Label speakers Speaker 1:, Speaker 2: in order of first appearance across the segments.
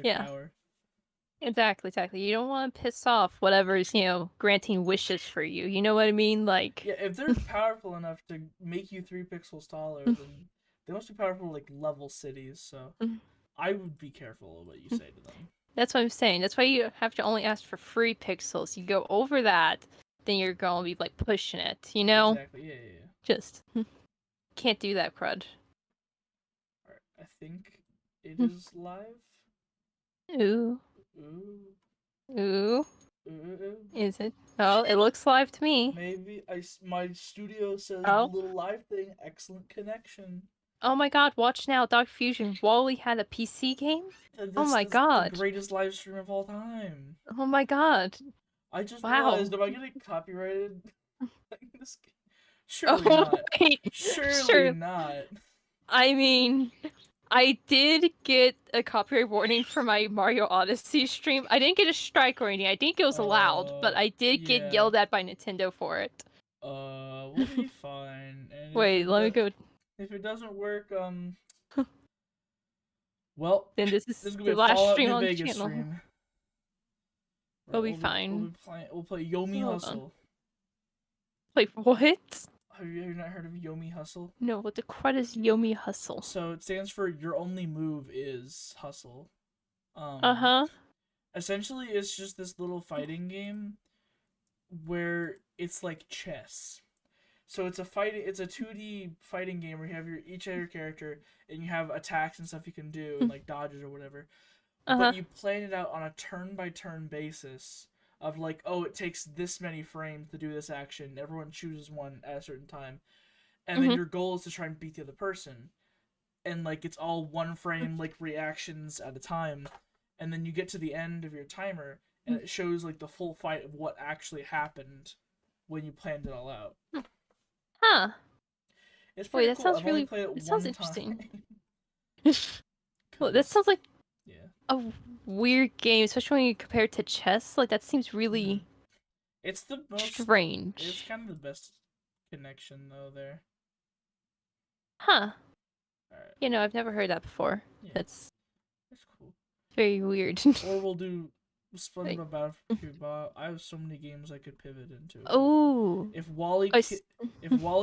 Speaker 1: to
Speaker 2: Yeah.
Speaker 1: cower.
Speaker 2: Exactly. You don't want to piss off whatever's, granting wishes for you. You know what I mean? Like,
Speaker 1: Yeah, if they're powerful enough to make you 3 pixels taller, then they must be powerful like level cities. So I would be careful of what you say to them.
Speaker 2: that's what I'm saying. That's why you have to only ask for 3 pixels. You go over that, then you're gonna be like pushing it. You know?
Speaker 1: Exactly. Yeah.
Speaker 2: Just can't do that, crud.
Speaker 1: Alright, I think it is live.
Speaker 2: Ooh.
Speaker 1: Ooh.
Speaker 2: Ooh.
Speaker 1: Ooh.
Speaker 2: Is it? Oh, it looks live to me.
Speaker 1: Maybe my studio says the
Speaker 2: Oh.
Speaker 1: little live thing. Excellent connection.
Speaker 2: Oh my god, watch now, DocFusion. Wally had a PC game? Oh
Speaker 1: This
Speaker 2: my
Speaker 1: is the
Speaker 2: god.
Speaker 1: greatest live stream of all time.
Speaker 2: Oh my god.
Speaker 1: I just
Speaker 2: Wow.
Speaker 1: realized, am I getting copyrighted? Surely
Speaker 2: Oh
Speaker 1: not.
Speaker 2: wait.
Speaker 1: Surely
Speaker 2: Sure.
Speaker 1: not.
Speaker 2: I mean, I did get a copyright warning for my Mario Odyssey stream. I didn't get a strike or anything. I think it was allowed, but I did get
Speaker 1: Yeah.
Speaker 2: yelled at by Nintendo for it.
Speaker 1: We'll be fine. And
Speaker 2: Wait, let me go.
Speaker 1: if it doesn't work, well,
Speaker 2: Then this
Speaker 1: this
Speaker 2: is
Speaker 1: is gonna be
Speaker 2: the
Speaker 1: a
Speaker 2: last
Speaker 1: Fallout
Speaker 2: stream
Speaker 1: New
Speaker 2: on the
Speaker 1: Vegas
Speaker 2: channel.
Speaker 1: stream.
Speaker 2: It'll be
Speaker 1: We'll
Speaker 2: fine.
Speaker 1: be playing. We'll play Yomi
Speaker 2: Hold
Speaker 1: Hustle.
Speaker 2: on. Like, what?
Speaker 1: Have you not heard of Yomi Hustle?
Speaker 2: No, what the crud is Yomi Hustle?
Speaker 1: So it stands for your only move is hustle. Um,
Speaker 2: Uh-huh.
Speaker 1: essentially, it's just this little fighting game where it's like chess. So it's a 2D fighting game where you have each of your character and you have attacks and stuff you can do and like dodges or whatever.
Speaker 2: Uh-huh.
Speaker 1: But you plan it out on a turn by turn basis of like, oh, it takes this many frames to do this action. Everyone chooses one at a certain time. And then your goal is to try and beat the other person. And like it's all one frame like reactions at a time. And then you get to the end of your timer and it shows like the full fight of what actually happened when you planned it all out.
Speaker 2: Huh.
Speaker 1: It's
Speaker 2: Wait,
Speaker 1: pretty
Speaker 2: that
Speaker 1: cool.
Speaker 2: sounds
Speaker 1: I've only
Speaker 2: really...
Speaker 1: played it
Speaker 2: That sounds
Speaker 1: one
Speaker 2: interesting.
Speaker 1: time.
Speaker 2: Well, that sounds like
Speaker 1: Yeah.
Speaker 2: a weird game, especially when you compare it to chess. Like, that seems really
Speaker 1: It's the most
Speaker 2: strange.
Speaker 1: It's kind of the best connection though there.
Speaker 2: Huh.
Speaker 1: Alright.
Speaker 2: You know, I've never heard that before.
Speaker 1: Yeah.
Speaker 2: That's
Speaker 1: cool.
Speaker 2: very weird.
Speaker 1: Or we'll do SpongeBob Battlefield. I have so many games I could pivot into.
Speaker 2: Oh.
Speaker 1: If Wally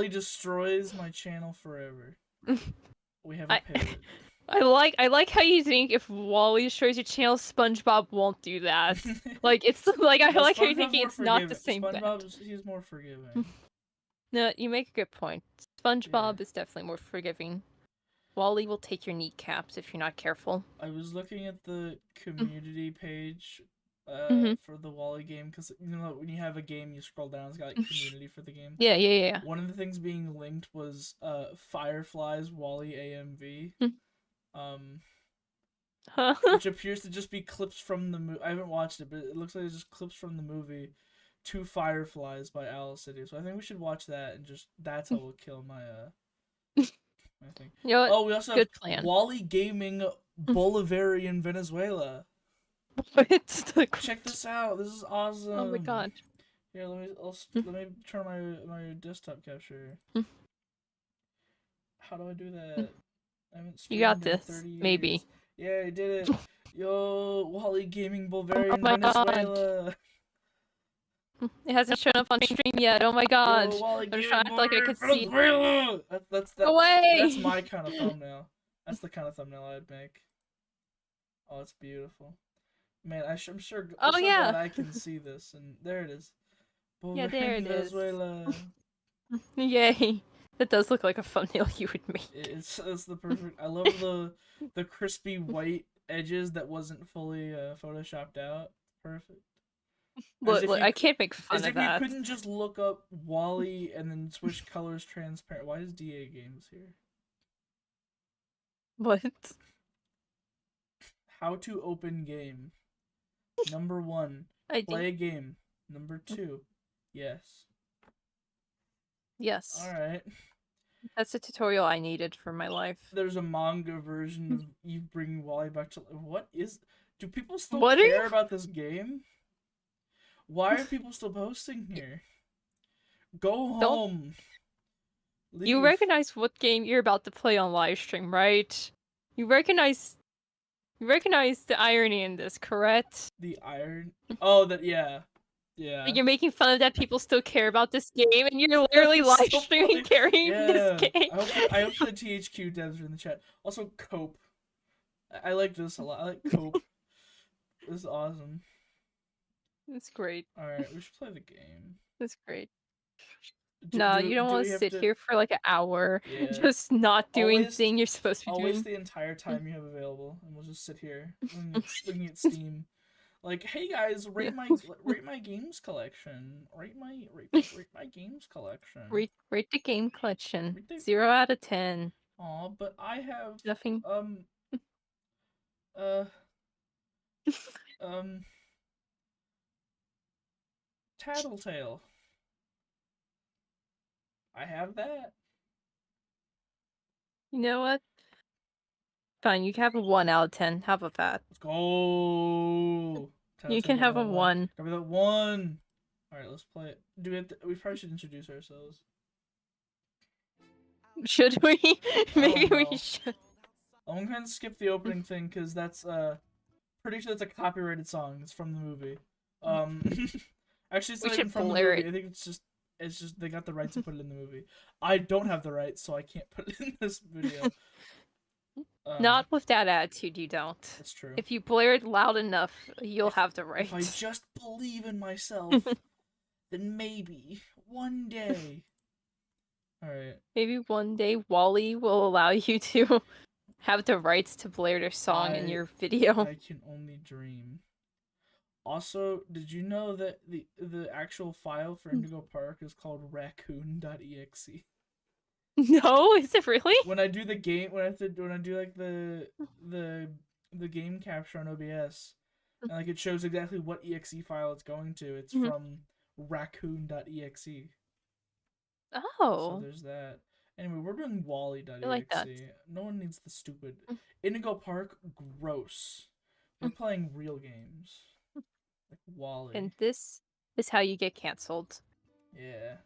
Speaker 1: destroys my channel forever, we have a pivot.
Speaker 2: I like how you think if Wally destroys your channel, SpongeBob won't do that. Like it's like I like how you're thinking it's not the same thing.
Speaker 1: He's more forgiving.
Speaker 2: No, you make a good point. SpongeBob is definitely more forgiving. Wally will take your kneecaps if you're not careful.
Speaker 1: I was looking at the community page for the Wally game because when you have a game, you scroll down, it's got like community for the game.
Speaker 2: Yeah.
Speaker 1: One of the things being linked was Firefly's Wally AMV. Which appears to just be clips from the movie. I haven't watched it, but it looks like it's just clips from the movie Two Fireflies by Owl City. So I think we should watch that and just that's how we'll kill my my thing.
Speaker 2: You know what?
Speaker 1: Oh, we also
Speaker 2: Good
Speaker 1: have
Speaker 2: plan.
Speaker 1: Wally Gaming Bolivarian Venezuela.
Speaker 2: What?
Speaker 1: Check this out. This is awesome.
Speaker 2: Oh my god.
Speaker 1: Here, let me turn my desktop capture. How do I do that? I haven't
Speaker 2: You got
Speaker 1: streamed in
Speaker 2: this.
Speaker 1: 30 years.
Speaker 2: Maybe.
Speaker 1: Yeah, I did it. Yo, Wally Gaming Bulgarian
Speaker 2: my
Speaker 1: Venezuela.
Speaker 2: God. It hasn't shown up on stream yet. Oh my god.
Speaker 1: Yo, Wally
Speaker 2: I'm
Speaker 1: Gaming
Speaker 2: trying to act like I could see.
Speaker 1: Venezuela. That's
Speaker 2: Away!
Speaker 1: my kind of thumbnail. That's the kind of thumbnail I'd make. Oh, it's beautiful. Man, I'm sure. I'm so glad I can see this, and there it is.
Speaker 2: Yeah, there it is.
Speaker 1: Venezuela.
Speaker 2: Yay. That does look like a thumbnail you would make.
Speaker 1: It's the perfect. I love the crispy white edges that wasn't fully photoshopped out. Perfect.
Speaker 2: Look, I can't make fun
Speaker 1: as
Speaker 2: of
Speaker 1: if
Speaker 2: that.
Speaker 1: You couldn't just look up Wally and then switch colors transparent. Why is DA Games here?
Speaker 2: What?
Speaker 1: How to open game. Number 1. Play a game. Number 2. Yes.
Speaker 2: Yes.
Speaker 1: Alright.
Speaker 2: That's a tutorial I needed for my life.
Speaker 1: There's a manga version of you bringing Wally back to life. What is... Do people still care about this game? Why are people still posting here? Go home. Leave.
Speaker 2: You recognize what game you're about to play on live stream, right? You recognize You recognize the irony in this, correct?
Speaker 1: The iron. Oh, that yeah. Yeah.
Speaker 2: Like, you're making fun of that people still care about this game, and you're literally
Speaker 1: It's
Speaker 2: live
Speaker 1: so
Speaker 2: streaming
Speaker 1: funny.
Speaker 2: carrying this
Speaker 1: Yeah.
Speaker 2: game.
Speaker 1: I hope the THQ devs are in the chat. Also, Cope. I like this a lot. I like Cope. This is awesome.
Speaker 2: That's great.
Speaker 1: Alright, we should play the game.
Speaker 2: That's great. No, you don't want to sit here for like an hour, just not doing the thing you're supposed to be doing.
Speaker 1: Always the entire time you have available, and we'll just sit here looking at Steam. Like, hey guys, rate my games collection. Rate my games collection.
Speaker 2: Rate the game collection. 0 out of 10.
Speaker 1: Aw, but I have
Speaker 2: nothing.
Speaker 1: Tattletale. I have that.
Speaker 2: You know what? Fine, you can have a 1 out of 10. How about that?
Speaker 1: Let's go.
Speaker 2: You can have a 1.
Speaker 1: Give me that 1. Alright, let's play it. We probably should introduce ourselves.
Speaker 2: Should we? Maybe we should.
Speaker 1: I'm gonna skip the opening thing because that's pretty sure that's a copyrighted song. It's from the movie. Actually, it's not even from the movie. I think it's just they got the rights to put it in the movie. I don't have the rights, so I can't put it in this video.
Speaker 2: Not with that attitude, you don't.
Speaker 1: That's true.
Speaker 2: If you blare it loud enough, you'll have the rights.
Speaker 1: If I just believe in myself, then maybe one day. Alright.
Speaker 2: Maybe one day Wally will allow you to have the rights to blare their song in your video.
Speaker 1: I can only dream. Also, did you know that the actual file for Indigo Park is called raccoon.exe?
Speaker 2: No, is it really?
Speaker 1: When I do the game, when I do like the game capture on OBS, and like it shows exactly what exe file it's going to. It's from raccoon.exe.
Speaker 2: Oh.
Speaker 1: So there's that. Anyway, we're doing wally.exe.
Speaker 2: like that.
Speaker 1: No one needs the stupid Indigo Park. Gross. We're playing real games. Like Wally.
Speaker 2: And this is how you get cancelled.
Speaker 1: Yeah.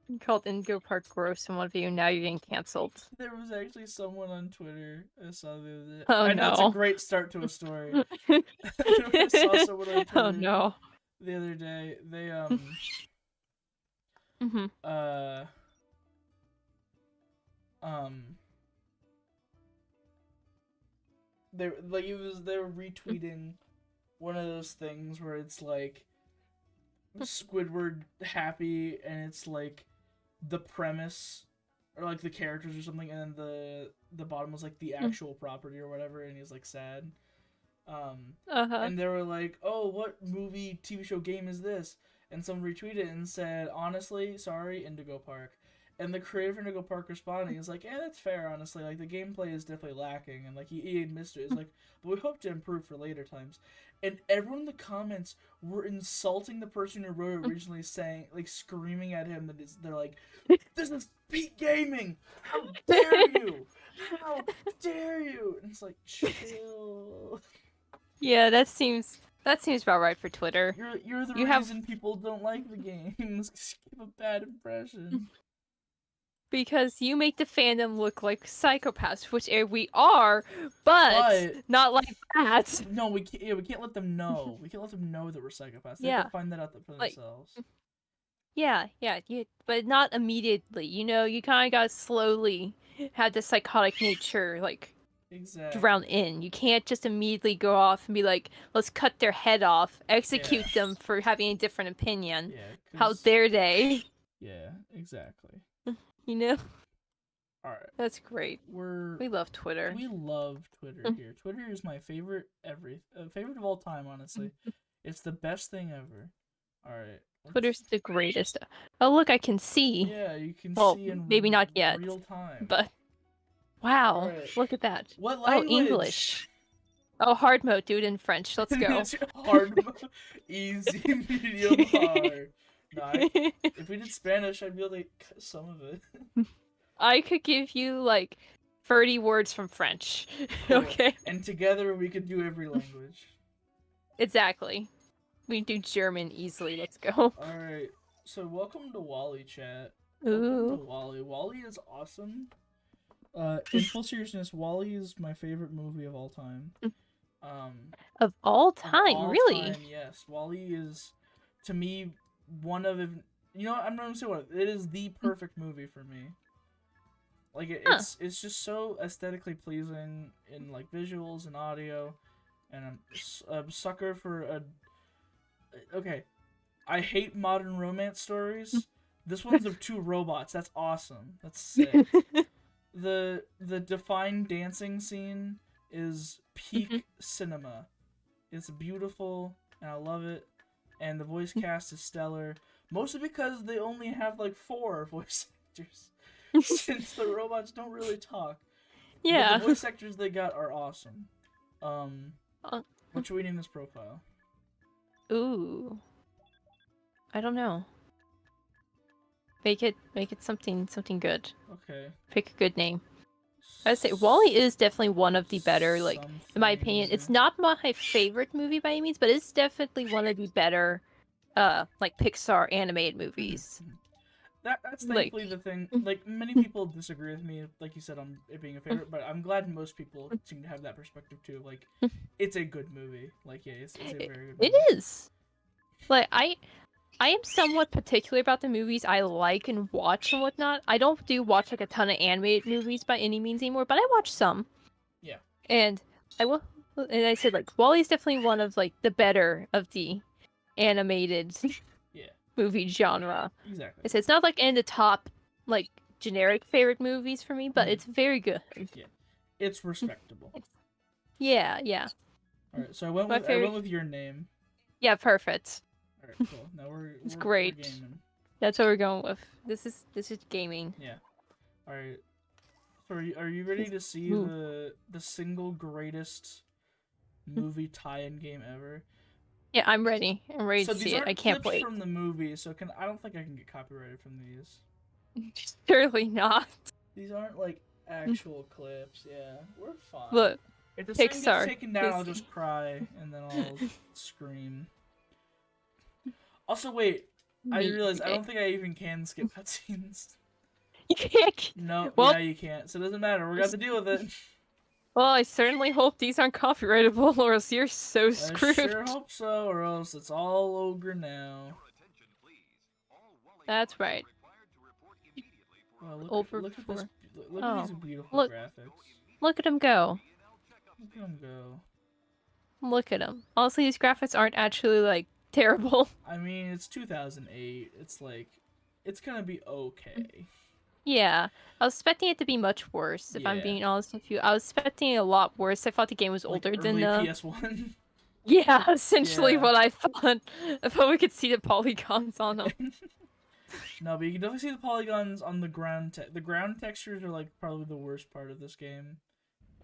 Speaker 2: You called Indigo Park gross in one video, now you're getting cancelled.
Speaker 1: There was actually someone on Twitter I saw the other day.
Speaker 2: Oh,
Speaker 1: I know
Speaker 2: no.
Speaker 1: it's a great start to a story. I saw someone on Twitter
Speaker 2: oh no.
Speaker 1: the other day. They they were retweeting one of those things where it's like Squidward happy and it's like the premise or like the characters or something, and then the bottom was like the actual property or whatever, and he's like sad. And they were like, oh, what movie, TV show, game is this? And someone retweeted and said, honestly, sorry, Indigo Park. And the creator of Indigo Park responding is like, yeah, that's fair, honestly. Like, the gameplay is definitely lacking. And, like, he admits it. It's like, but we hope to improve for later times. And everyone in the comments were insulting the person who wrote it originally, saying, like, screaming at him that they're like, this is peak gaming! How dare you! How dare you! And it's like, chill.
Speaker 2: Yeah, that seems about right for Twitter.
Speaker 1: You're the reason people don't like the games. Give a bad impression.
Speaker 2: Because you make the fandom look like psychopaths, which we are, but not like that.
Speaker 1: No, we can't let them know. We can't let them know that we're psychopaths. They have to find that out for themselves.
Speaker 2: Yeah, but not immediately. You know, you kind of gotta slowly have the psychotic nature, like, drown in. You can't just immediately go off and be like, let's cut their head off, execute them for having a different opinion. Yeah, how dare they?
Speaker 1: Yeah, exactly.
Speaker 2: You know?
Speaker 1: Alright.
Speaker 2: That's great. We love Twitter.
Speaker 1: We love Twitter here. Twitter is my favorite favorite of all time, honestly. It's the best thing ever. Alright.
Speaker 2: Twitter's the greatest. Oh, look, I can see.
Speaker 1: Yeah, you can see in
Speaker 2: maybe not yet,
Speaker 1: real time.
Speaker 2: But wow, look at that.
Speaker 1: What language?
Speaker 2: Oh, English. Oh, hard mode, dude, in French. Let's go.
Speaker 1: Hard mode. Easy, medium, hard. No, if we did Spanish, I'd be able to cut some of it.
Speaker 2: I could give you, like, 30 words from French. Cool. Okay?
Speaker 1: And together we could do every language.
Speaker 2: Exactly. We can do German easily. Let's go.
Speaker 1: Alright. So, welcome to Wally, chat.
Speaker 2: Ooh.
Speaker 1: Welcome to Wally. Wally is awesome. In full seriousness, Wally is my favorite movie of all time.
Speaker 2: Of all
Speaker 1: Of
Speaker 2: time,
Speaker 1: all
Speaker 2: really?
Speaker 1: time, yes. WALL-E is, to me, one of, you know what, I'm gonna say what, it is the perfect movie for me. Like
Speaker 2: Huh.
Speaker 1: it's just so aesthetically pleasing in like visuals and audio, and I'm a sucker for a. Okay, I hate modern romance stories. This one's of two robots. That's awesome. That's sick. The defined dancing scene is peak cinema. It's beautiful and I love it. And the voice cast is stellar. Mostly because they only have like 4 voice actors. Since the robots don't really talk. But the
Speaker 2: Yeah.
Speaker 1: voice actors they got are awesome.
Speaker 2: Uh,
Speaker 1: What should we name this profile?
Speaker 2: Ooh. I don't know. Make it something good.
Speaker 1: Okay.
Speaker 2: Pick a good name. I'd say WALL-E is definitely one of the better, like, in my
Speaker 1: Something.
Speaker 2: opinion. It's not my favorite movie by any means, but it's definitely one of the better, like, Pixar animated movies.
Speaker 1: That's
Speaker 2: Like,
Speaker 1: thankfully the thing. Like many people disagree with me, like you said, on it being a favorite, but I'm glad most people seem to have that perspective too. Like, it's a good movie. Like, yeah, it's a very good movie.
Speaker 2: It is. Like, I am somewhat particular about the movies I like and watch and whatnot. I don't watch like a ton of animated movies by any means anymore, but I watch some.
Speaker 1: Yeah.
Speaker 2: And I said like WALL-E's definitely one of like the better of the animated movie genre.
Speaker 1: Exactly.
Speaker 2: It's not like in the top like generic favorite movies for me, but it's very good.
Speaker 1: Yeah. It's respectable.
Speaker 2: Yeah.
Speaker 1: All right, so I went with your name.
Speaker 2: Yeah, perfect.
Speaker 1: All right, cool. Now
Speaker 2: it's great.
Speaker 1: We're gaming.
Speaker 2: That's what we're going with. This is gaming.
Speaker 1: Yeah. All right. So are you ready to see the single greatest movie tie-in game ever?
Speaker 2: Yeah, I'm ready. I'm ready to see it. I can't wait.
Speaker 1: From the movie, so I don't think I can get copyrighted from these.
Speaker 2: Surely not.
Speaker 1: These aren't like actual clips. Yeah, we're fine.
Speaker 2: Look,
Speaker 1: if the
Speaker 2: Pixar
Speaker 1: gets taken down, I'll just cry and then I'll scream. Also, wait. I realized I don't think I even can skip cutscenes.
Speaker 2: You can't.
Speaker 1: No, well, yeah, you can't. So it doesn't matter. We're gonna have to deal with it.
Speaker 2: Well, I certainly hope these aren't copyrightable, or else you're so screwed.
Speaker 1: I sure hope so, or else it's all ogre now.
Speaker 2: That's right.
Speaker 1: Well, look at this. Look at these beautiful graphics.
Speaker 2: Look at them go.
Speaker 1: Look at them go.
Speaker 2: Look at them. Honestly, these graphics aren't actually like terrible.
Speaker 1: I mean, it's 2008. It's like, it's gonna be okay.
Speaker 2: Yeah, I was expecting it to be much worse. If I'm being honest with you, I was expecting it a lot worse. I thought the game was older than
Speaker 1: PS1.
Speaker 2: Yeah, essentially what I thought. I thought we could see the polygons on them.
Speaker 1: No, but you can definitely see the polygons on the ground. The ground textures are like probably the worst part of this game,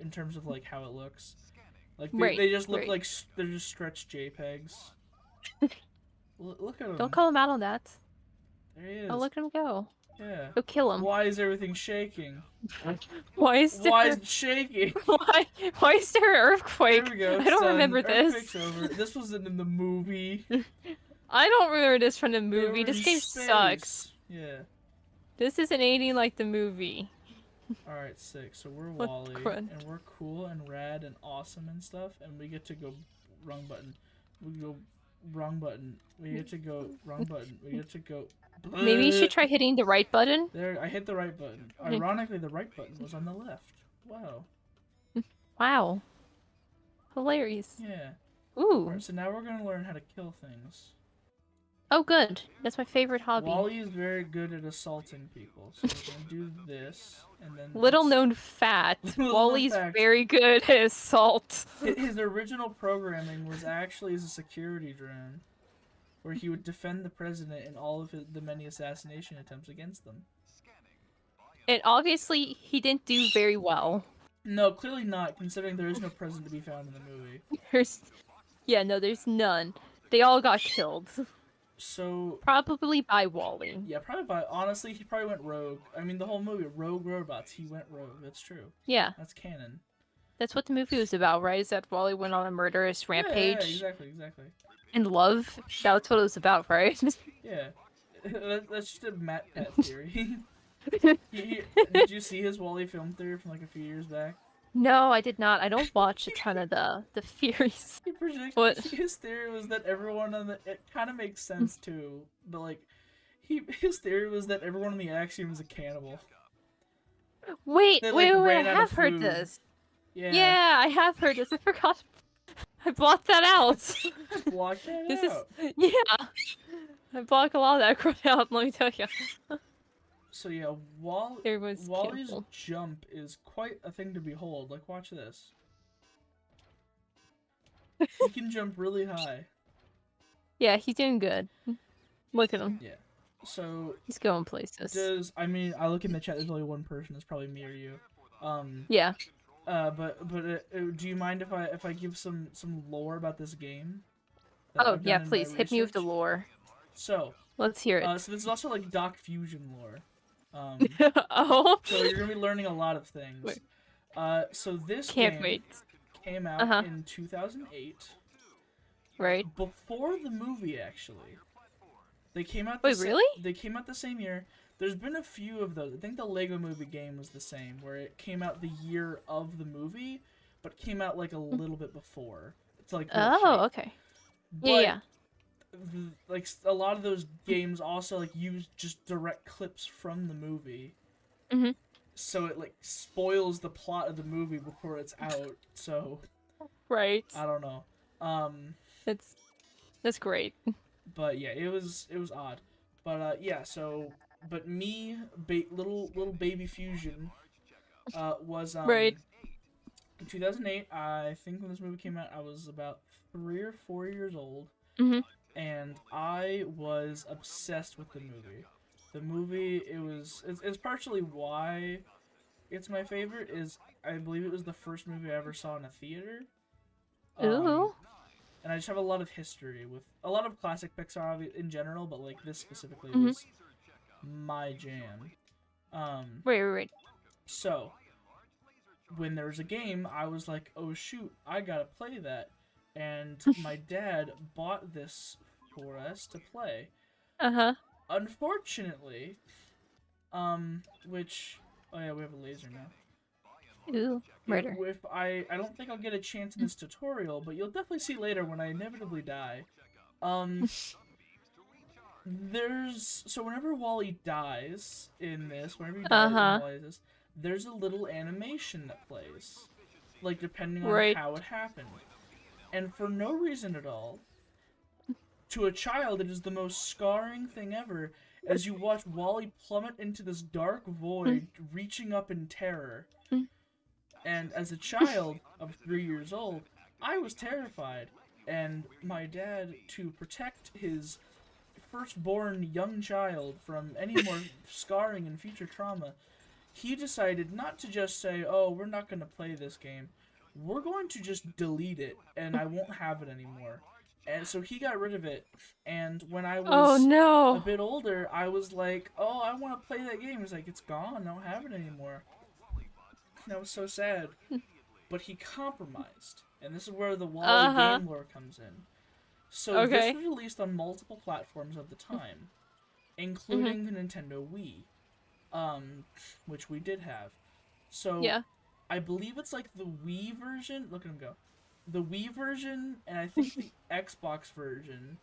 Speaker 1: in terms of like how it looks. Like they just look like they're just stretched JPEGs. Look at him.
Speaker 2: Don't call him out on that.
Speaker 1: There he is.
Speaker 2: Oh, look at him go.
Speaker 1: Yeah.
Speaker 2: Go kill him.
Speaker 1: Why is everything shaking?
Speaker 2: Why is
Speaker 1: it shaking?
Speaker 2: Why is there an earthquake?
Speaker 1: There we go.
Speaker 2: I don't remember this.
Speaker 1: Over. This wasn't in the movie.
Speaker 2: I don't remember this from the movie. This game sucks.
Speaker 1: Yeah.
Speaker 2: This isn't anything like the movie.
Speaker 1: Alright, sick. So we're WALL-E, and we're cool and rad and awesome and stuff, and we get to go wrong button. We go wrong button. We get to go wrong button. We get to go.
Speaker 2: Maybe you should try hitting the right button.
Speaker 1: There, I hit the right button. Ironically, the right button was on the left. Wow.
Speaker 2: Wow. Hilarious.
Speaker 1: Yeah.
Speaker 2: Ooh.
Speaker 1: Right, so now we're gonna learn how to kill things.
Speaker 2: Oh, good. That's my favorite hobby.
Speaker 1: WALL-E is very good at assaulting people. So we're gonna do this, and then.
Speaker 2: Little known fact: WALL-E's very good at assault.
Speaker 1: His original programming was actually as a security drone, where he would defend the president in all of the many assassination attempts against them.
Speaker 2: And obviously, he didn't do very well.
Speaker 1: No, clearly not, considering there is no president to be found in the movie.
Speaker 2: There's none. They all got killed.
Speaker 1: So
Speaker 2: probably by WALL-E.
Speaker 1: Yeah, probably by. Honestly, he probably went rogue. I mean, the whole movie, rogue robots. He went rogue. That's true.
Speaker 2: Yeah.
Speaker 1: That's canon.
Speaker 2: That's what the movie was about, right? Is that WALL-E went on a murderous rampage?
Speaker 1: Yeah, exactly.
Speaker 2: And love. That's what it was about, right?
Speaker 1: Yeah, that's just a Matt Pat theory. Did you see his WALL-E film theory from like a few years back?
Speaker 2: No, I did not. I don't watch a ton of the Furies.
Speaker 1: He predicted
Speaker 2: What?
Speaker 1: his theory was that everyone on the it kind of makes sense too, but like his theory was that everyone on the Axiom is a cannibal.
Speaker 2: Wait,
Speaker 1: They like
Speaker 2: wait, wait, wait, I
Speaker 1: ran out of
Speaker 2: have heard
Speaker 1: food.
Speaker 2: this.
Speaker 1: Yeah,
Speaker 2: Yeah, I have heard this. I forgot. I blocked that out.
Speaker 1: block that
Speaker 2: This is
Speaker 1: out.
Speaker 2: yeah. I block a lot of that crap out, let me tell you.
Speaker 1: So yeah,
Speaker 2: Everyone's
Speaker 1: Wally's
Speaker 2: cannibal.
Speaker 1: jump is quite a thing to behold. Like, watch this. He can jump really high.
Speaker 2: Yeah, he's doing good. Look at him.
Speaker 1: Yeah. So
Speaker 2: He's going places.
Speaker 1: I mean, I look in the chat. There's only one person. It's probably me or you.
Speaker 2: Yeah.
Speaker 1: Do you mind if I give some lore about this game that
Speaker 2: Oh,
Speaker 1: I've
Speaker 2: yeah,
Speaker 1: done in my
Speaker 2: please hit me with the
Speaker 1: research?
Speaker 2: lore.
Speaker 1: So,
Speaker 2: Let's hear it.
Speaker 1: so this is also like DocFusion lore.
Speaker 2: Oh.
Speaker 1: So you're gonna be learning a lot of things.
Speaker 2: Wait.
Speaker 1: So this
Speaker 2: Can't
Speaker 1: game
Speaker 2: wait.
Speaker 1: came out in 2008.
Speaker 2: Right.
Speaker 1: Before the movie, actually. They came out.
Speaker 2: Wait, really?
Speaker 1: They came out the same year. There's been a few of those. I think the Lego Movie game was the same, where it came out the year of the movie, but came out like a little bit before. It's like
Speaker 2: Oh, okay.
Speaker 1: but,
Speaker 2: Yeah.
Speaker 1: like a lot of those games also like use just direct clips from the movie.
Speaker 2: Mhm.
Speaker 1: So it like spoils the plot of the movie before it's out. So
Speaker 2: Right.
Speaker 1: I don't know.
Speaker 2: That's great.
Speaker 1: But yeah, it was odd. But yeah, so but me, little baby Fusion, was
Speaker 2: Right.
Speaker 1: in 2008. I think when this movie came out, I was about 3 or 4 years old,
Speaker 2: Mhm.
Speaker 1: and I was obsessed with the movie. The movie, it's partially why it's my favorite. Is I believe it was the first movie I ever saw in a theater.
Speaker 2: Ooh.
Speaker 1: And I just have a lot of history with a lot of classic Pixar in general, but like this specifically
Speaker 2: Mhm.
Speaker 1: was my jam.
Speaker 2: Wait.
Speaker 1: So when there was a game, I was like, oh shoot, I gotta play that, and my dad bought this for us to play.
Speaker 2: Uh-huh.
Speaker 1: Unfortunately, which oh yeah, we have a laser now.
Speaker 2: Ooh. Murder.
Speaker 1: If I don't think I'll get a chance in this tutorial, but you'll definitely see later when I inevitably die. So whenever Wally dies in this, whenever you die in Wally this, there's a little animation that plays, like depending on how it happened, and for no reason at all. To a child, it is the most scarring thing ever, as you watch Wally plummet into this dark void, reaching up in terror. And as a child of 3 years old, I was terrified, and my dad, to protect his firstborn young child from any more scarring and future trauma, he decided not to just say, oh, we're not going to play this game. We're going to just delete it, and I won't have it anymore. And so he got rid of it, and when I was a bit older, I was like, oh, I want to play that game. He's like, it's gone, I don't have it anymore. That was so sad. But he compromised, and this is where the Wally game lore comes in. So this was released on multiple platforms at the time, including the Nintendo Wii, which we did have. So I believe it's like the Wii version. Look at him go. The Wii version and I think the Xbox version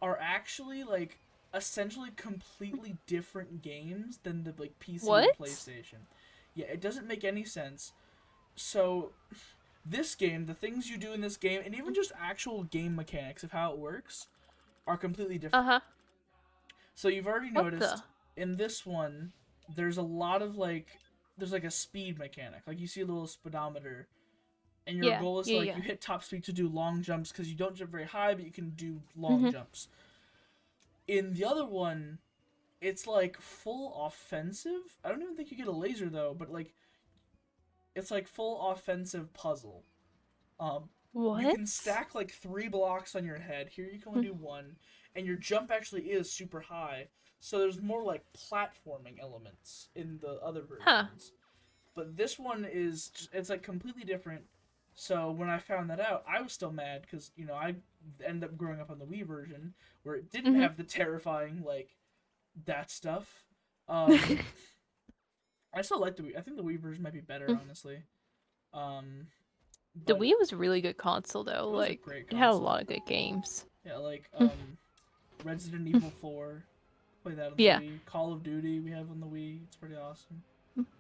Speaker 1: are actually like essentially completely different games than the like PC and PlayStation. Yeah, it doesn't make any sense. So this game, the things you do in this game, and even just actual game mechanics of how it works, are completely different. So you've already noticed in this one, there's a lot of there's like a speed mechanic. Like you see a little speedometer, and your goal is you hit top speed to do long jumps because you don't jump very high, but you can do long jumps. In the other one, it's like full offensive. I don't even think you get a laser though, but like it's like full offensive puzzle. You can stack like 3 blocks on your head. Here you can only do 1, and your jump actually is super high. So there's more like platforming elements in the other versions. But this one is it's like completely different. So when I found that out, I was still mad because you know I ended up growing up on the Wii version where it didn't have the terrifying like that stuff. I still like the Wii. I think the Wii version might be better, honestly.
Speaker 2: The
Speaker 1: But
Speaker 2: Wii was a really good console, though.
Speaker 1: it was a
Speaker 2: Like,
Speaker 1: great
Speaker 2: it had a
Speaker 1: console.
Speaker 2: lot of good games.
Speaker 1: Yeah, like Resident Evil 4. Play that on the
Speaker 2: Yeah.
Speaker 1: Wii. Call of Duty we have on the Wii. It's pretty awesome.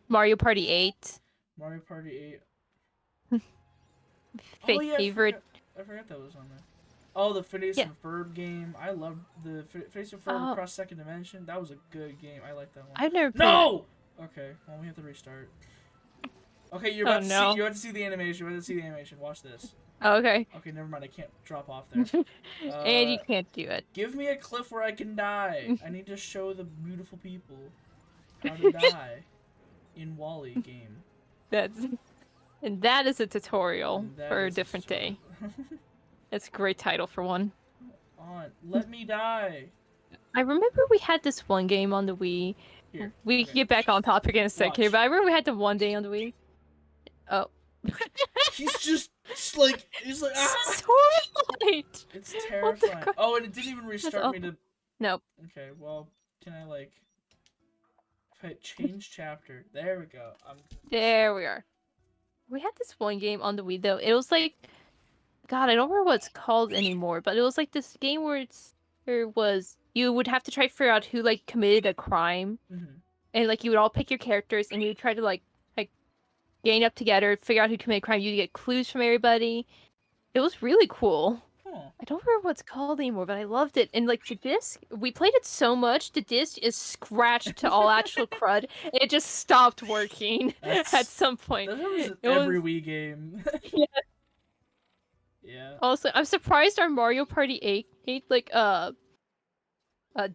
Speaker 2: Mario Party 8.
Speaker 1: Mario Party 8. Oh yeah,
Speaker 2: Favorite.
Speaker 1: I forgot that was on there. Oh, the Phineas
Speaker 2: Yeah.
Speaker 1: and Ferb game. I loved the Phineas and Ferb Across Second Dimension. That was a good game. I like that one.
Speaker 2: I've never played
Speaker 1: No! Okay, well we have to restart. Okay, you're about to
Speaker 2: no.
Speaker 1: see. You have to see the animation. You have to see the animation. Watch this.
Speaker 2: Oh, okay.
Speaker 1: Okay, never mind. I can't drop off there.
Speaker 2: And you can't do it.
Speaker 1: Give me a cliff where I can die. I need to show the beautiful people how to die in Walle game.
Speaker 2: And that is a tutorial for a different day. That's a great title for one.
Speaker 1: Let me die.
Speaker 2: I remember we had this one game on the Wii.
Speaker 1: Here,
Speaker 2: we can get back on topic in a second, but I remember we had the one day on the Wii. Oh.
Speaker 1: he's just like ah!
Speaker 2: So light.
Speaker 1: It's terrifying. Oh, and it didn't even restart me to.
Speaker 2: Nope.
Speaker 1: Okay, well, can I like? If I change chapter, there we go.
Speaker 2: There we are. We had this one game on the Wii though. It was like, God, I don't remember what it's called anymore, but it was like this game where you would have to try to figure out who like committed a crime, and like you would all pick your characters and you would try to like gang up together, figure out who committed crime. You get clues from everybody. It was really cool. I don't remember what it's called anymore, but I loved it. And like the disc, we played it so much, the disc is scratched to all actual crud. And it just stopped working at some point.
Speaker 1: That was every Wii game.
Speaker 2: Yeah.
Speaker 1: Yeah.
Speaker 2: Also, I'm surprised our Mario Party 8 like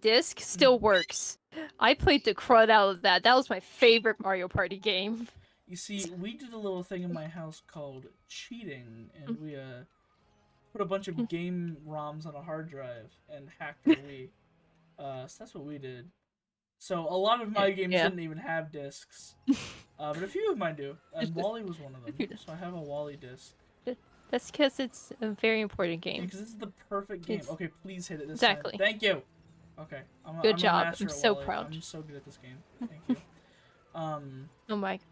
Speaker 2: disc still works. I played the crud out of that. That was my favorite Mario Party game.
Speaker 1: You see, we did a little thing in my house called cheating, and we put a bunch of game ROMs on a hard drive and hacked our Wii. So that's what we did. So a lot of my games didn't even have discs, but a few of mine do, and Walle was one of them. So I have a Walle disc.
Speaker 2: That's because it's a very important game.
Speaker 1: Because this is the perfect game. Okay, please hit it this
Speaker 2: time.
Speaker 1: Thank you. Okay,
Speaker 2: good job.
Speaker 1: A master
Speaker 2: I'm
Speaker 1: at
Speaker 2: so
Speaker 1: Walle.
Speaker 2: proud.
Speaker 1: I'm so good at this game. Thank you.
Speaker 2: Oh my god.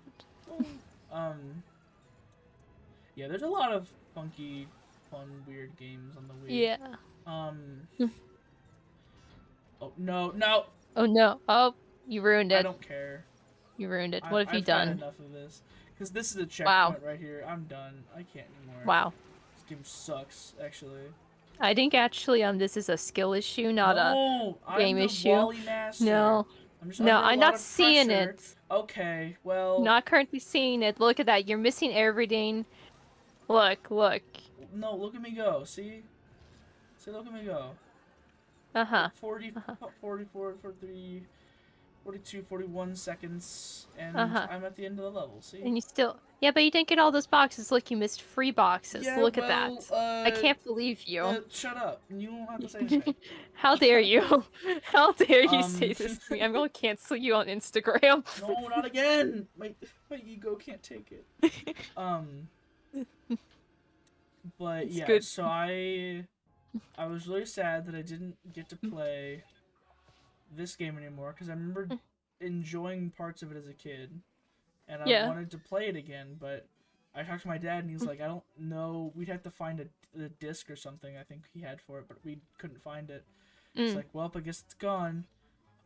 Speaker 1: Yeah, there's a lot of funky, fun, weird games on the Wii.
Speaker 2: Yeah.
Speaker 1: Oh no!
Speaker 2: Oh no! Oh, you ruined it.
Speaker 1: I don't care.
Speaker 2: You ruined it. What have you done?
Speaker 1: I've had enough of this. Because this is a checkpoint right here. I'm done. I can't anymore.
Speaker 2: Wow.
Speaker 1: This game sucks, actually.
Speaker 2: I think actually this is a skill issue, not a game issue.
Speaker 1: Walle master.
Speaker 2: No. I'm not seeing it.
Speaker 1: Okay, well.
Speaker 2: Not currently seeing it. Look at that. You're missing everything. Look.
Speaker 1: No, look at me go. See, look at me go. 44, 43, 42, 41 seconds, and I'm at the end of the level. See.
Speaker 2: And you still. Yeah, but you didn't get all those boxes. Look, you missed free boxes.
Speaker 1: Yeah,
Speaker 2: look at that. I can't believe you.
Speaker 1: Shut up. You don't have to say anything.
Speaker 2: How dare you? How dare you say this to me? I'm going to cancel you on Instagram.
Speaker 1: No, not again. My ego can't take it. But it's good. So I was really sad that I didn't get to play this game anymore because I remember enjoying parts of it as a kid. And I wanted to play it again, but I talked to my dad, and he's like, I don't know. We'd have to find a disc or something, I think he had for it, but we couldn't find it. It's like, well, I guess it's gone.